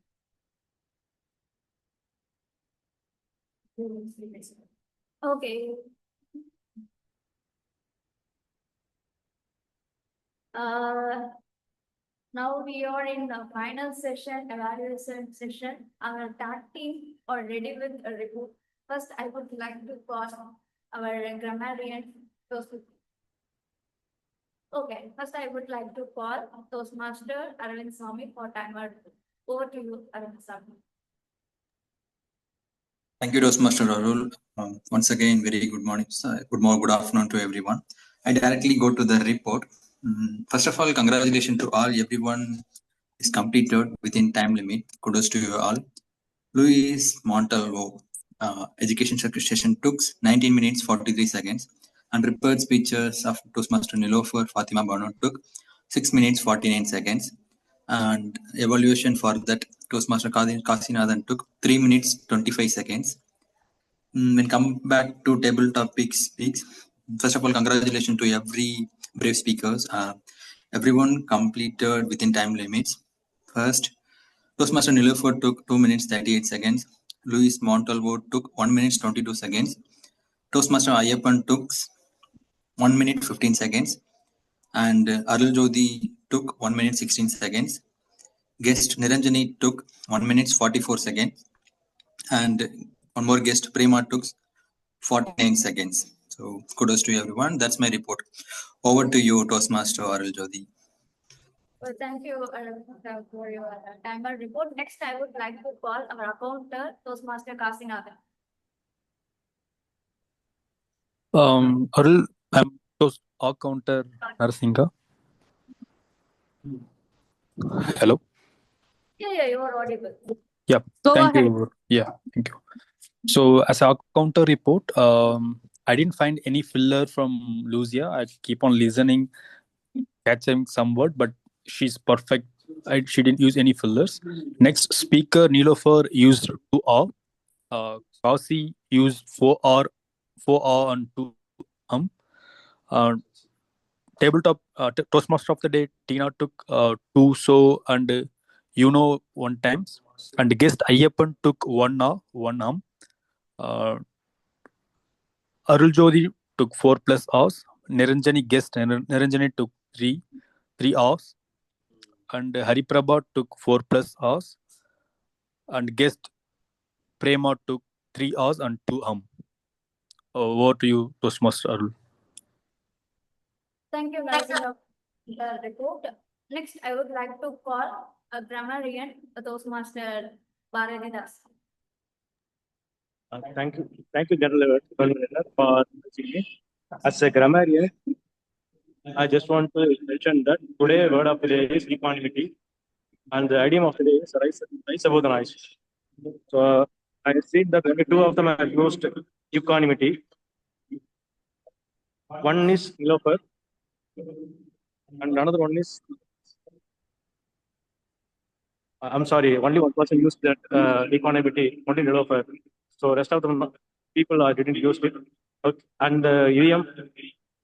Okay. Now we are in the final session, evaluation session. Our tag team are ready with a report. First, I would like to call our grammarian. Okay, first I would like to call Toastmaster Arvind Swami for timer. Over to you, Arvind Swami. Thank you, Toastmaster Arul. Once again, very good morning, good afternoon to everyone. I directly go to the report. First of all, congratulations to all. Everyone is completed within time limit. Kudos to you all. Luisa Montalvo, education session took 19 minutes 43 seconds, and prepared speeches of Toastmaster Nilofer Fatima Bano took 6 minutes 49 seconds, and evaluation for that Toastmaster Kasinathan took 3 minutes 25 seconds. When come back to table topic speaks, first of all, congratulations to every brave speakers. Everyone completed within time limits. First, Toastmaster Nilofer took 2 minutes 38 seconds. Luisa Montalvo took 1 minute 22 seconds. Toastmaster Ayyappan took 1 minute 15 seconds. And Arul Jodi took 1 minute 16 seconds. Guest Niranjani took 1 minute 44 seconds. And one more guest, Prema, took 49 seconds. So kudos to everyone. That's my report. Over to you, Toastmaster Arul Jodi. Well, thank you for your timer report. Next, I would like to call our accountant, Toastmaster Kasinathan. Arul, I'm Toast Accounter Narasingha. Hello. Yeah, you are audible. Yeah, thank you. Yeah, thank you. So as a counter report, I didn't find any filler from Lucia. I keep on listening, catching some word, but she's perfect. She didn't use any fillers. Next speaker, Nilofer used 2R. Kasi used 4R and 2 tabletop Toastmaster of the day, Tina took 2 so and 1 times. And guest Ayyappan took 1 1 Arul Jodi took 4 plus hours. Niranjani guest Niranjani took 3 hours. And Hariprabha took 4 plus hours. And guest Prema took 3 hours and 2 over to you, Toastmaster Arul. Thank you, Narasimha, for the report. Next, I would like to call a grammarian, Toastmaster Bharati Das. Thank you, General Evaluator, for me. As a grammarian, I just want to mention that today word of the day is equanimity, and the idiom of the day is rise above the noise. So I see that only 2 of them have used equanimity. One is Nilofer, and another one is I'm sorry, only one person used that equanimity, only Nilofer. So rest of the people didn't use it. Okay. And the idiom,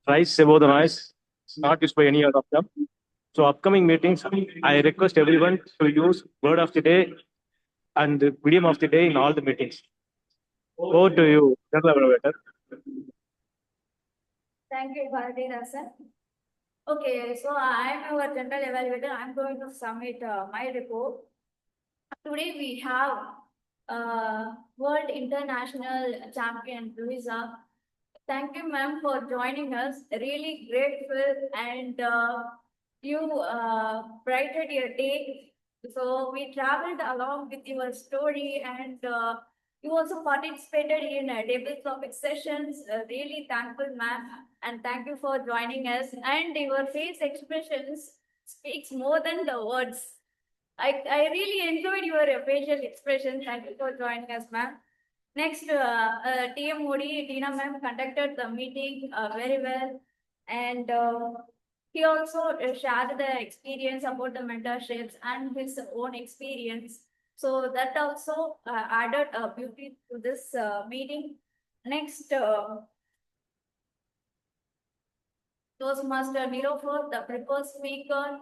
rise above the noise, not used by any other of them. So upcoming meetings, I request everyone to use word of the day and the idiom of the day in all the meetings. Over to you, General Evaluator. Thank you, Bharati Dasan. Okay, so I am our general evaluator. I'm going to submit my report. Today we have World International Champion Luisa. Thank you, ma'am, for joining us. Really grateful, and you brightened your day. So we traveled along with your story, and you also participated in table topic sessions. Really thankful, ma'am, and thank you for joining us. And your face expressions speaks more than the words. I really enjoyed your facial expressions. Thank you for joining us, ma'am. Next, TM Modi, Tina ma'am conducted the meeting very well, and he also shared the experience about the mentorships and his own experience. So that also added beauty to this meeting. Next, Toastmaster Nilofer, the prepared speaker.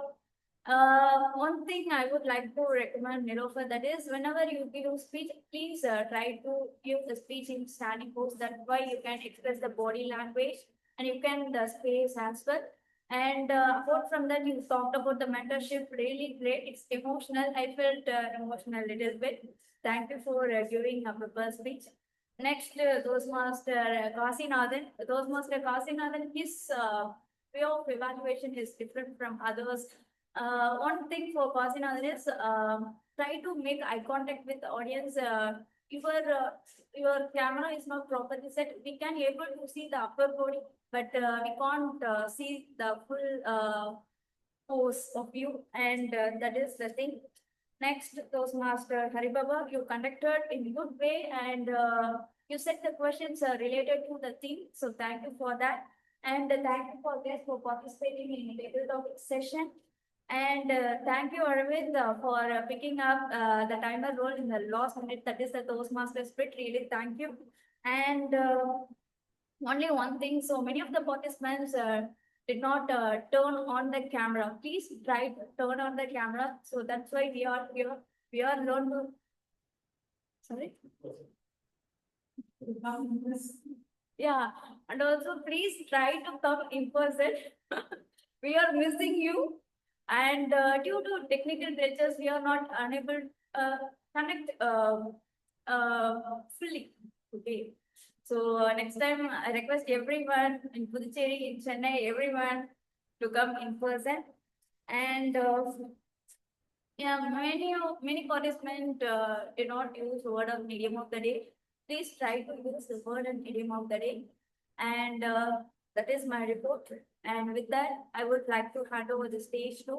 One thing I would like to recommend Nilofer, that is whenever you give speech, please try to give the speech in standing pose. That's why you can express the body language and you can the space as well. And apart from that, you talked about the mentorship, really great. It's emotional. I felt emotional a little bit. Thank you for giving a prepared speech. Next, Toastmaster Kasinathan. Toastmaster Kasinathan, his way of evaluation is different from others. One thing for Kasinathan is try to make eye contact with the audience. Your camera is not properly set. We can able to see the upper body, but we can't see the full pose of you, and that is the thing. Next, Toastmaster Haribaba, you conducted in good way, and you set the questions related to the theme. So thank you for that, and thank you for guests for participating in the table topic session. And thank you, Arvind, for picking up the timer role in the last minute. That is the Toastmaster spirit. Really, thank you. And only one thing. So many of the participants did not turn on the camera. Please try to turn on the camera. So that's why we are here. We are learned to. Sorry. Yeah, and also please try to come in person. We are missing you. And due to technical glitches, we are not unable to connect fully today. So next time, I request everyone in Puducherry, in Chennai, everyone to come in person. And yeah, many participants did not use word of idiom of the day. Please try to use the word and idiom of the day. And that is my report. And with that, I would like to hand over the stage to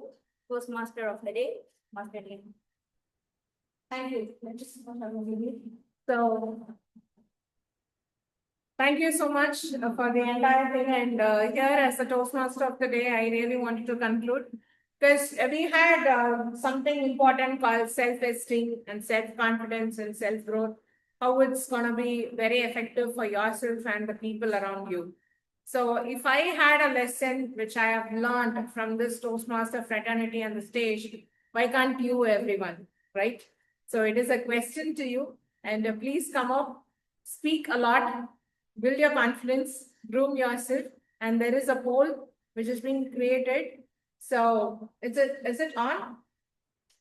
Toastmaster of the day, Master Dean. Thank you. So, thank you so much for the entire thing. And here, as the Toastmaster of the day, I really wanted to conclude because we had something important called self-esteem and self-confidence and self-growth, how it's going to be very effective for yourself and the people around you. So if I had a lesson which I have learned from this Toastmaster fraternity and the stage, why can't you, everyone, right? So it is a question to you, and please come up, speak a lot, build your confidence, groom yourself, and there is a poll which has been created. So is it on?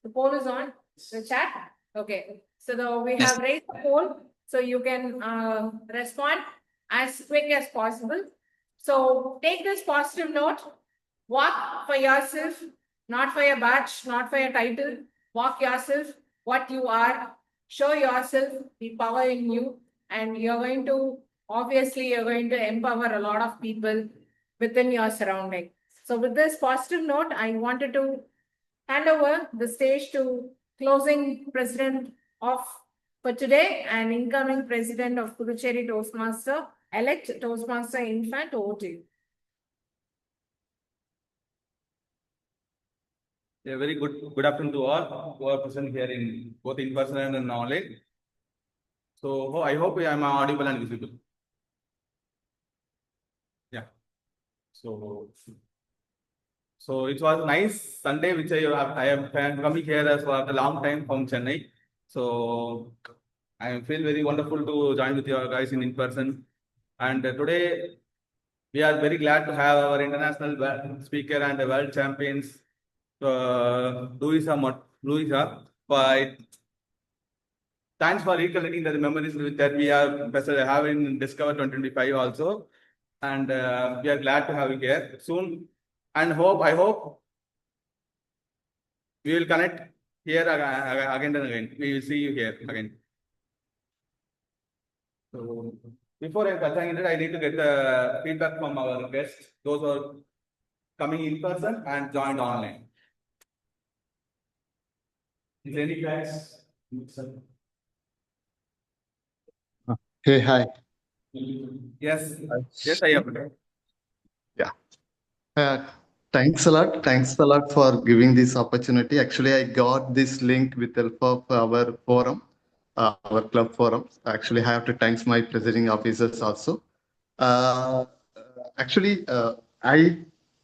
The poll is on the chat. Okay. So we have raised the poll, so you can respond as quick as possible. So take this positive note, walk for yourself, not for your badge, not for your title. Walk yourself, what you are, show yourself the power in you, and you're going to empower a lot of people within your surrounding. So with this positive note, I wanted to hand over the stage to closing president for today and incoming president of Puducherry Toastmaster, elect Toastmaster Infant. Over to you. A very good afternoon to all who are present here in both in person and online. So I hope I am audible and visible. Yeah. So it was a nice Sunday which I am coming here as for a long time from Chennai. So I feel very wonderful to join with you guys in person. And today we are very glad to have our international speaker and the world champions, Luisa. But thanks for recollecting the memories that we are having in Discover 2025 also. And we are glad to have you here soon. And I hope we will connect here again and again. We will see you here again. So before I continue, I need to get the feedback from our guests, those who are coming in person and joined online. Is there any guys? Hey, hi. Yes, I am. Yeah. Thanks a lot. Thanks a lot for giving this opportunity. Actually, I got this link with the help of our forum, our club forum. Actually, I have to thank my presiding officers also. I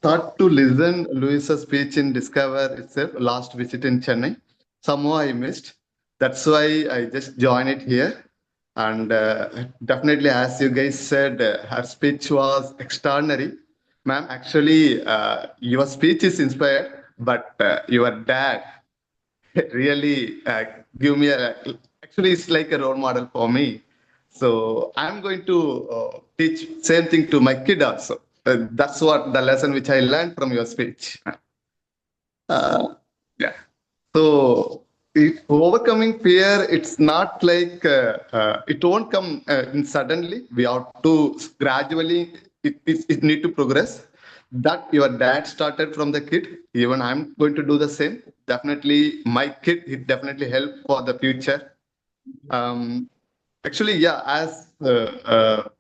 thought to listen Luisa's speech in Discover itself, last visit in Chennai. Somehow I missed. That's why I just joined it here. And definitely, as you guys said, her speech was extraordinary. Ma'am, actually, your speech is inspired, but your dad really give me actually, it's like a role model for me. So I'm going to teach same thing to my kid also. That's what the lesson which I learned from your speech. Yeah. So overcoming fear, it's not like it won't come in suddenly. We have to gradually. It need to progress. That your dad started from the kid. Even I'm going to do the same. Definitely, my kid. It definitely help for the future. Actually, yeah. As the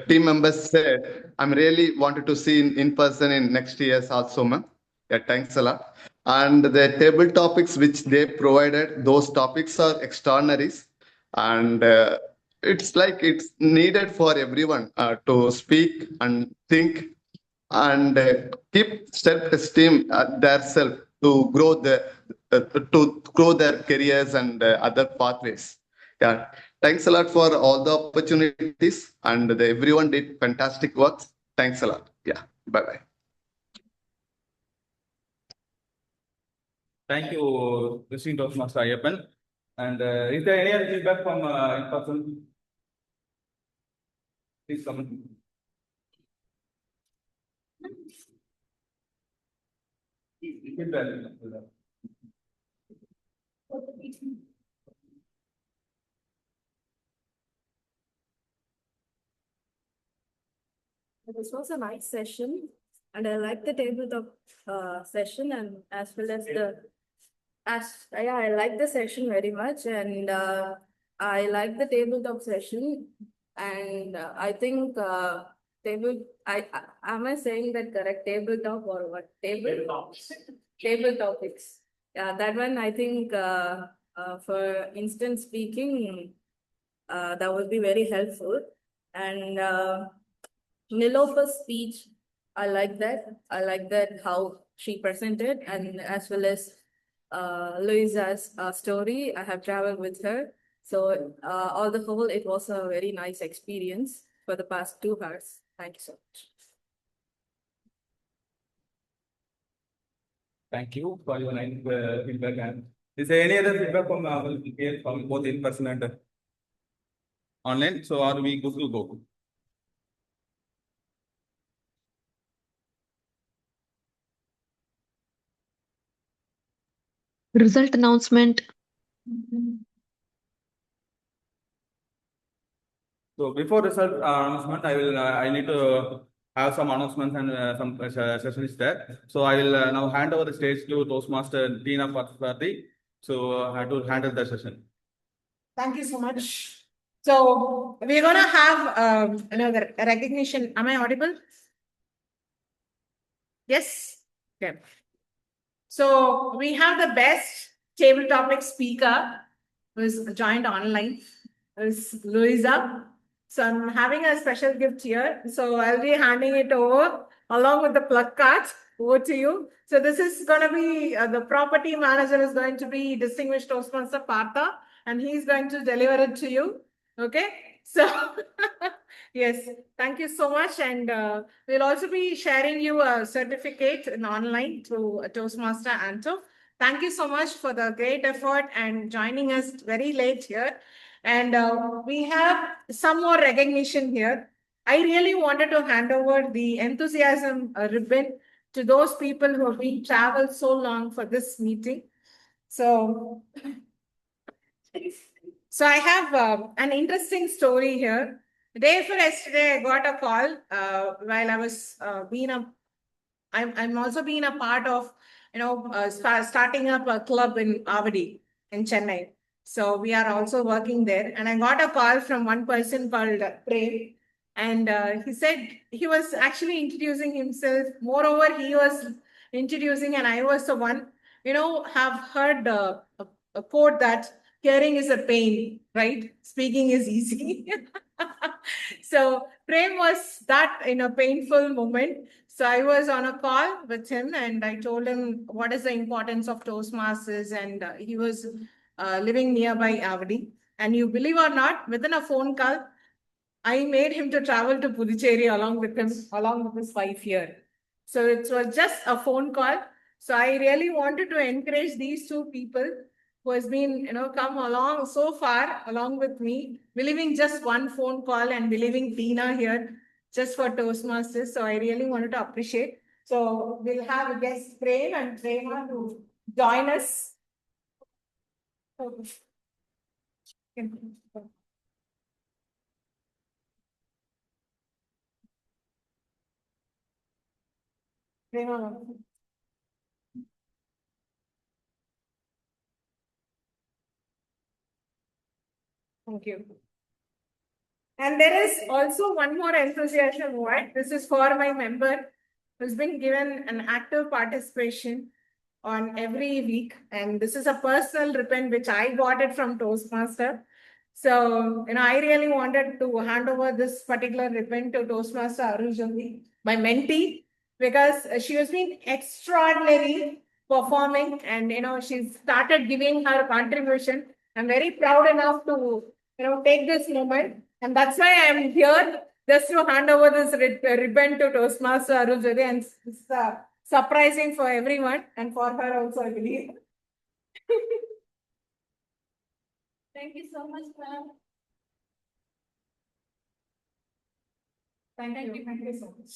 team members said, I'm really wanted to see in person in next years also, ma'am. Yeah, thanks a lot. And the table topics which they provided, those topics are extraordinaries. And it's like it's needed for everyone to speak and think and keep self-esteem their self to grow their careers and other pathways. Yeah, thanks a lot for all the opportunities and everyone did fantastic work. Thanks a lot. Yeah, bye bye. Thank you, Mr. Toastmaster Ayyappan. And is there any other feedback from in person? Please come. This was a nice session, and I like the tabletop session, and as well as I like the session very much, and I like the tabletop session, and I think am I saying that correct? Tabletop or what? Table topics. Yeah, that one I think for instant speaking, that would be very helpful, and. Nilofer's speech, I like that. I like that how she presented, and as well as Louisa's story. I have traveled with her. So all the whole, it was a very nice experience for the past 2 hours. Thank you so much. Thank you for your nice feedback. And is there any other feedback from both in person and online? So are we good to go? Result announcement. So before result announcement, I need to have some announcements and some sessions there. So I will now hand over the stage to Toastmaster Tina Pathipati. So I have to handle the session. Thank you so much. So we're gonna have another recognition. Am I audible? Yes. Okay. So we have the best table topic speaker who's joined online, is Luisa. So I'm having a special gift here. So I'll be handing it over along with the plug cards over to you. So this is going to be the property manager is going to be distinguished Toastmaster Partha, and he's going to deliver it to you. Okay. So yes, thank you so much. And we'll also be sharing you a certificate in online through Toastmaster Anto. Thank you so much for the great effort and joining us very late here. And we have some more recognition here. I really wanted to hand over the enthusiasm ribbon to those people who have been traveled so long for this meeting. So I have an interesting story here. The day before yesterday, I got a call while I was I'm also being a part of, starting up a club in Avadi in Chennai. So we are also working there. And I got a call from one person called Prem. And he said he was actually introducing himself. Moreover, he was introducing, and I was the one, have heard a quote that hearing is a pain, right? Speaking is easy. So Prem was that in a painful moment. So I was on a call with him and I told him what is the importance of Toastmasters, and he was living nearby Avadi. And you believe or not, within a phone call, I made him to travel to Puducherry along with his wife here. So it was just a phone call. So I really wanted to encourage these two people who has been, come along so far along with me, believing just one phone call and believing Tina here just for Toastmasters. So I really wanted to appreciate. So we'll have a guest Prem and Prema to join us. Prema. Thank you. And there is also one more enthusiasm award. This is for my member who's been given an active participation on every week. And this is a personal ribbon which I got it from Toastmaster. So, I really wanted to hand over this particular ribbon to Toastmaster Arujali, my mentee, because she has been extraordinary performing and, she started giving her contribution. I'm very proud enough to, take this moment. And that's why I'm here just to hand over this ribbon to Toastmaster Arujali. And it's surprising for everyone and for her also, I believe. Thank you so much, ma'am. Thank you so much.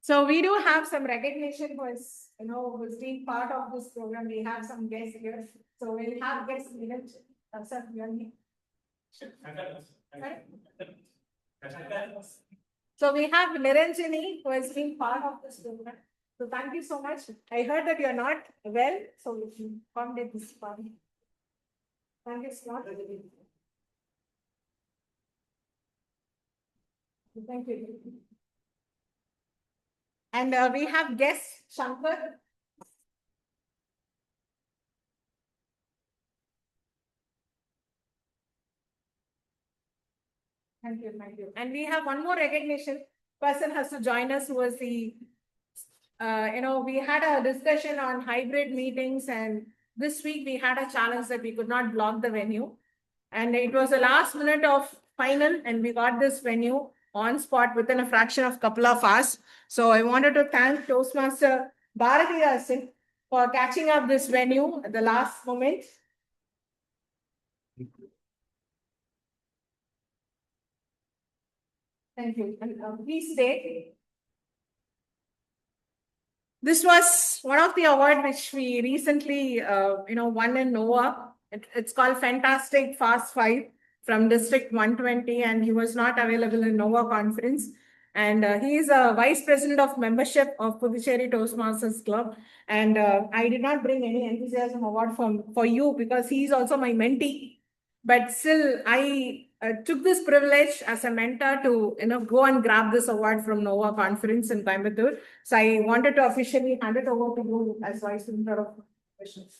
So we do have some recognition was, was being part of this program. We have some guests here. So we'll have guests here. So we have Niranjani who has been part of this program. So thank you so much. I heard that you're not well, so you come at this party. Thank you so much. Thank you. And we have guest Shankar. Thank you. And we have one more recognition person has to join us who was the, we had a discussion on hybrid meetings, and this week we had a challenge that we could not block the venue. And it was the last minute of final, and we got this venue on spot within a fraction of a couple of hours. So I wanted to thank Toastmaster Bharati Singh for catching up this venue at the last moment. Thank you. And please stay. This was one of the awards which we recently, won in NOAA. It's called Fantastic Fast 5 from District 120, and he was not available in NOAA conference. And he is a Vice President of Membership of Puducherry Toastmasters Club. And I did not bring any enthusiasm award for you because he is also my mentee. But still, I took this privilege as a mentor to go and grab this award from NOVA conference in Coimbatore. So I wanted to officially hand it over to you as Vice Minister of Questions.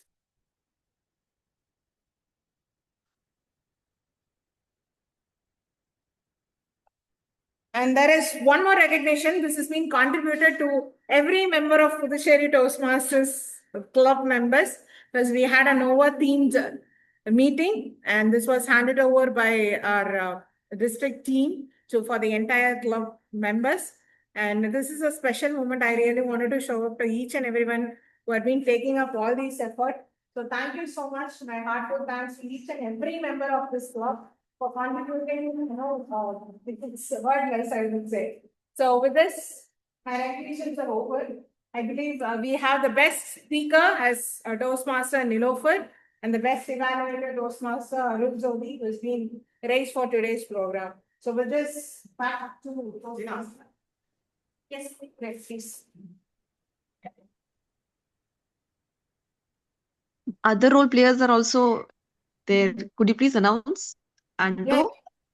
And there is one more recognition. This has been contributed to every member of Puducherry Toastmasters club members, because we had a NOVA themed meeting, and this was handed over by our district team for the entire club members. And this is a special moment. I really wanted to show up to each and everyone who had been taking up all these efforts. So thank you so much. My heartfelt thanks to each and every member of this club for contributing, it's wordless, I would say. So with this, my recognitions are over. I believe we have the best speaker as a Toastmaster Nilofer, and the best evaluator Toastmaster Arun Zodi, who has been raised for today's program. So with this, back to Toastmaster. Yes, please. Other role players are also there. Could you please announce? And Yeah.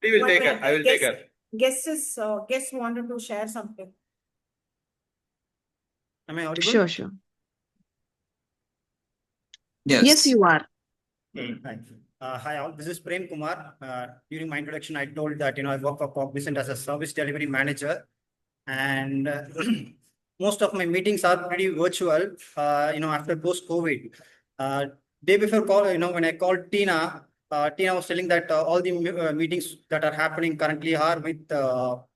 We will take her. I will take her. Guests wanted to share something. Am I audible? Sure, sure. Yes, you are. Thank you. Hi all, this is Prem Kumar. During my introduction, I told that I work for Cognizant as a service delivery manager, and most of my meetings are pretty virtual. After post-COVID, day before call, when I called Tina, Tina was telling that all the meetings that are happening currently are with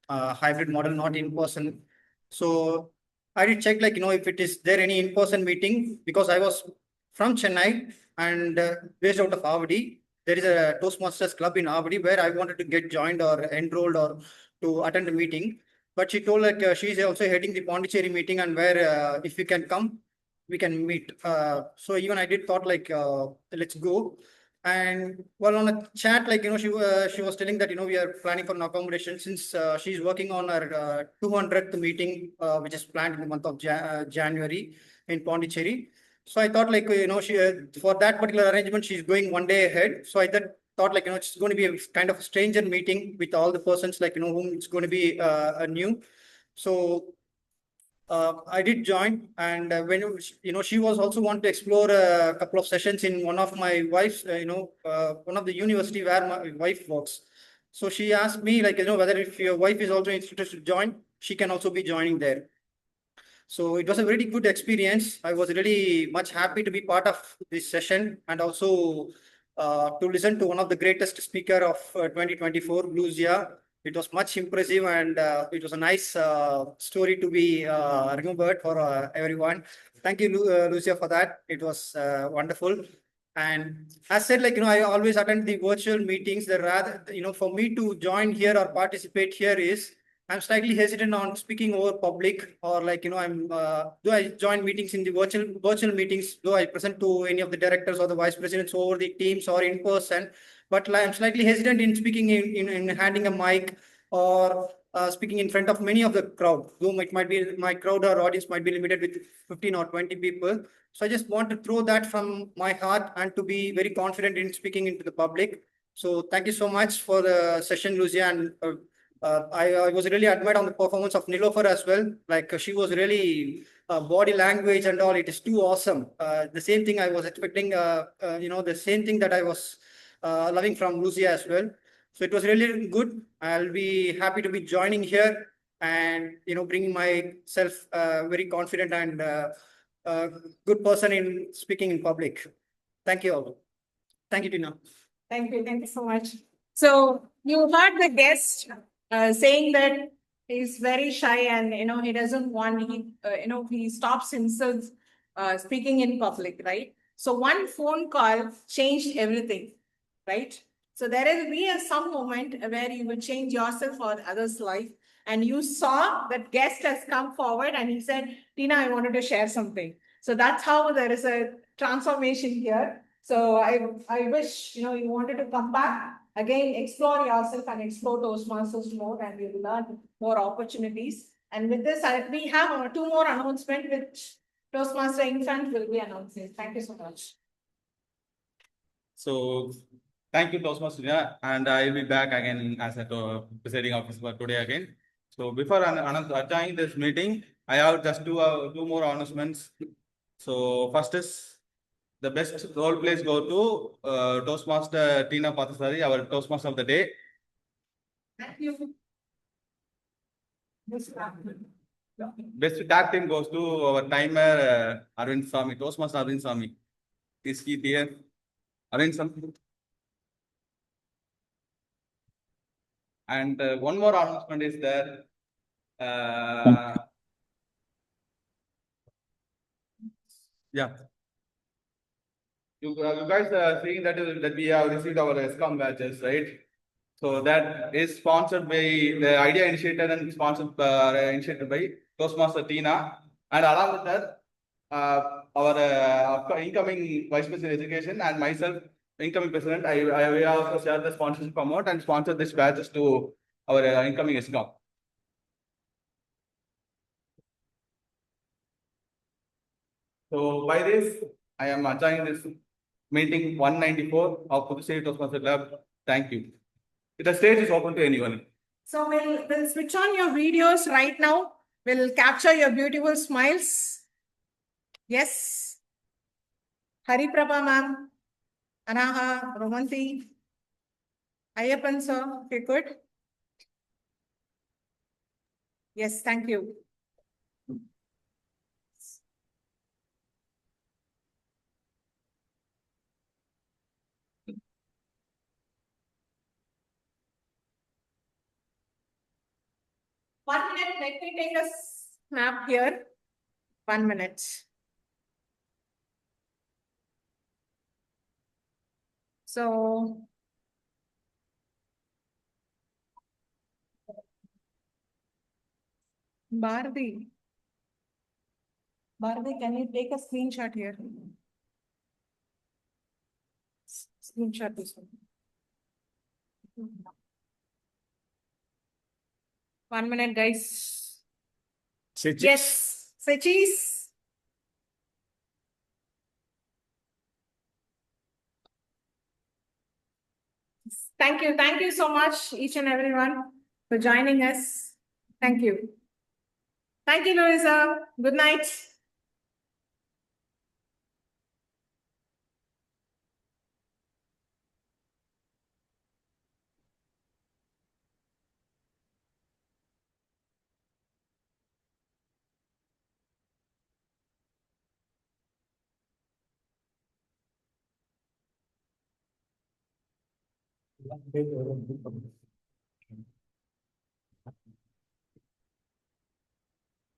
hybrid model, not in person. So I did check, if it is there any in-person meeting, because I was from Chennai and based out of Avadi. There is a Toastmasters club in Avadi where I wanted to get joined or enrolled or to attend a meeting. But she told she's also heading the Puducherry meeting, and where if we can come, we can meet. So even I did thought let's go. And while on a chat, she was telling that we are planning for an accommodation, since she's working on her 200th meeting, which is planned in the month of January in Puducherry. So I thought she for that particular arrangement she's going one day ahead. So I thought it's going to be a kind of a stranger meeting with all the persons whom it's going to be new. So I did join, and when she was also want to explore a couple of sessions in one of my wife's one of the university where my wife works. So she asked me whether if your wife is also interested to join, she can also be joining there. So it was a very good experience. I was really much happy to be part of this session, and also to listen to one of the greatest speaker of 2024, Luisa. It was much impressive, and it was a nice story to be remembered for everyone. Thank you, Lucia, for that. It was wonderful. And as said, I always attend the virtual meetings. The rather, for me to join here or participate here is, I'm slightly hesitant on speaking over public, or I'm do I join meetings in the virtual meetings? Do I present to any of the directors or the vice presidents over the Teams or in person? But I'm slightly hesitant in speaking in handing a mic or speaking in front of many of the crowd. Though it might be my crowd or audience might be limited with 15 or 20 people. So I just want to throw that from my heart and to be very confident in speaking into the public. So thank you so much for the session, Lucia, and I was really admired on the performance of Nilofer as well. She was really body language and all. It is too awesome. The same thing I was expecting. The same thing that I was loving from Lucia as well. So it was really good. I'll be happy to be joining here and bringing myself very confident and good person in speaking in public. Thank you all. Thank you, Tina. Thank you so much. So you heard the guest saying that he's very shy and he doesn't want he stops himself speaking in public, right? So one phone call changed everything, right? So there will be some moment where you will change yourself or others' life, and you saw that guest has come forward and he said, Tina, I wanted to share something. So that's how there is a transformation here. So I wish you wanted to come back again, explore yourself and explore Toastmasters more, and you'll learn more opportunities. And with this, we have 2 more announcements which Toastmaster Infant will be announcing. Thank you so much. So Thank you, Toastmaster Tina, and I will be back again as a presiding officer for today again. So before joining this meeting, I have just two more announcements. So first is the best role plays go to Toastmaster Tina Pathasari, our Toastmaster of the day. Thank you. Best tag team goes to our timer Arvind Swami, Toastmaster Arvind Swami. Is he here? Arvind Swami. And one more announcement is there. Yeah. You guys are seeing that we have received our ESCOM badges, right? So that is sponsored by the idea initiated and sponsored initiated by Toastmaster Tina, and along with that, our incoming Vice President Education and myself, incoming President, I will also share the sponsorship amount and sponsor this badges to our incoming ESCOM. So by this, I am adjourning this meeting 194 of Puducherry Toastmaster Club. Thank you. The stage is open to anyone. So we'll switch on your videos right now. We'll capture your beautiful smiles. Yes. Hariprabha ma'am, Anaha, Romanti, Ayappan sir, okay, good. Yes, thank you. One minute, let me take a snap here. 1 minute. So, Bharati, can you take a screenshot here? Screenshot this one. 1 minute, guys. Say cheese. Yes, say cheese. Thank you so much, each and everyone, for joining us. Thank you. Thank you, Luisa. Good night.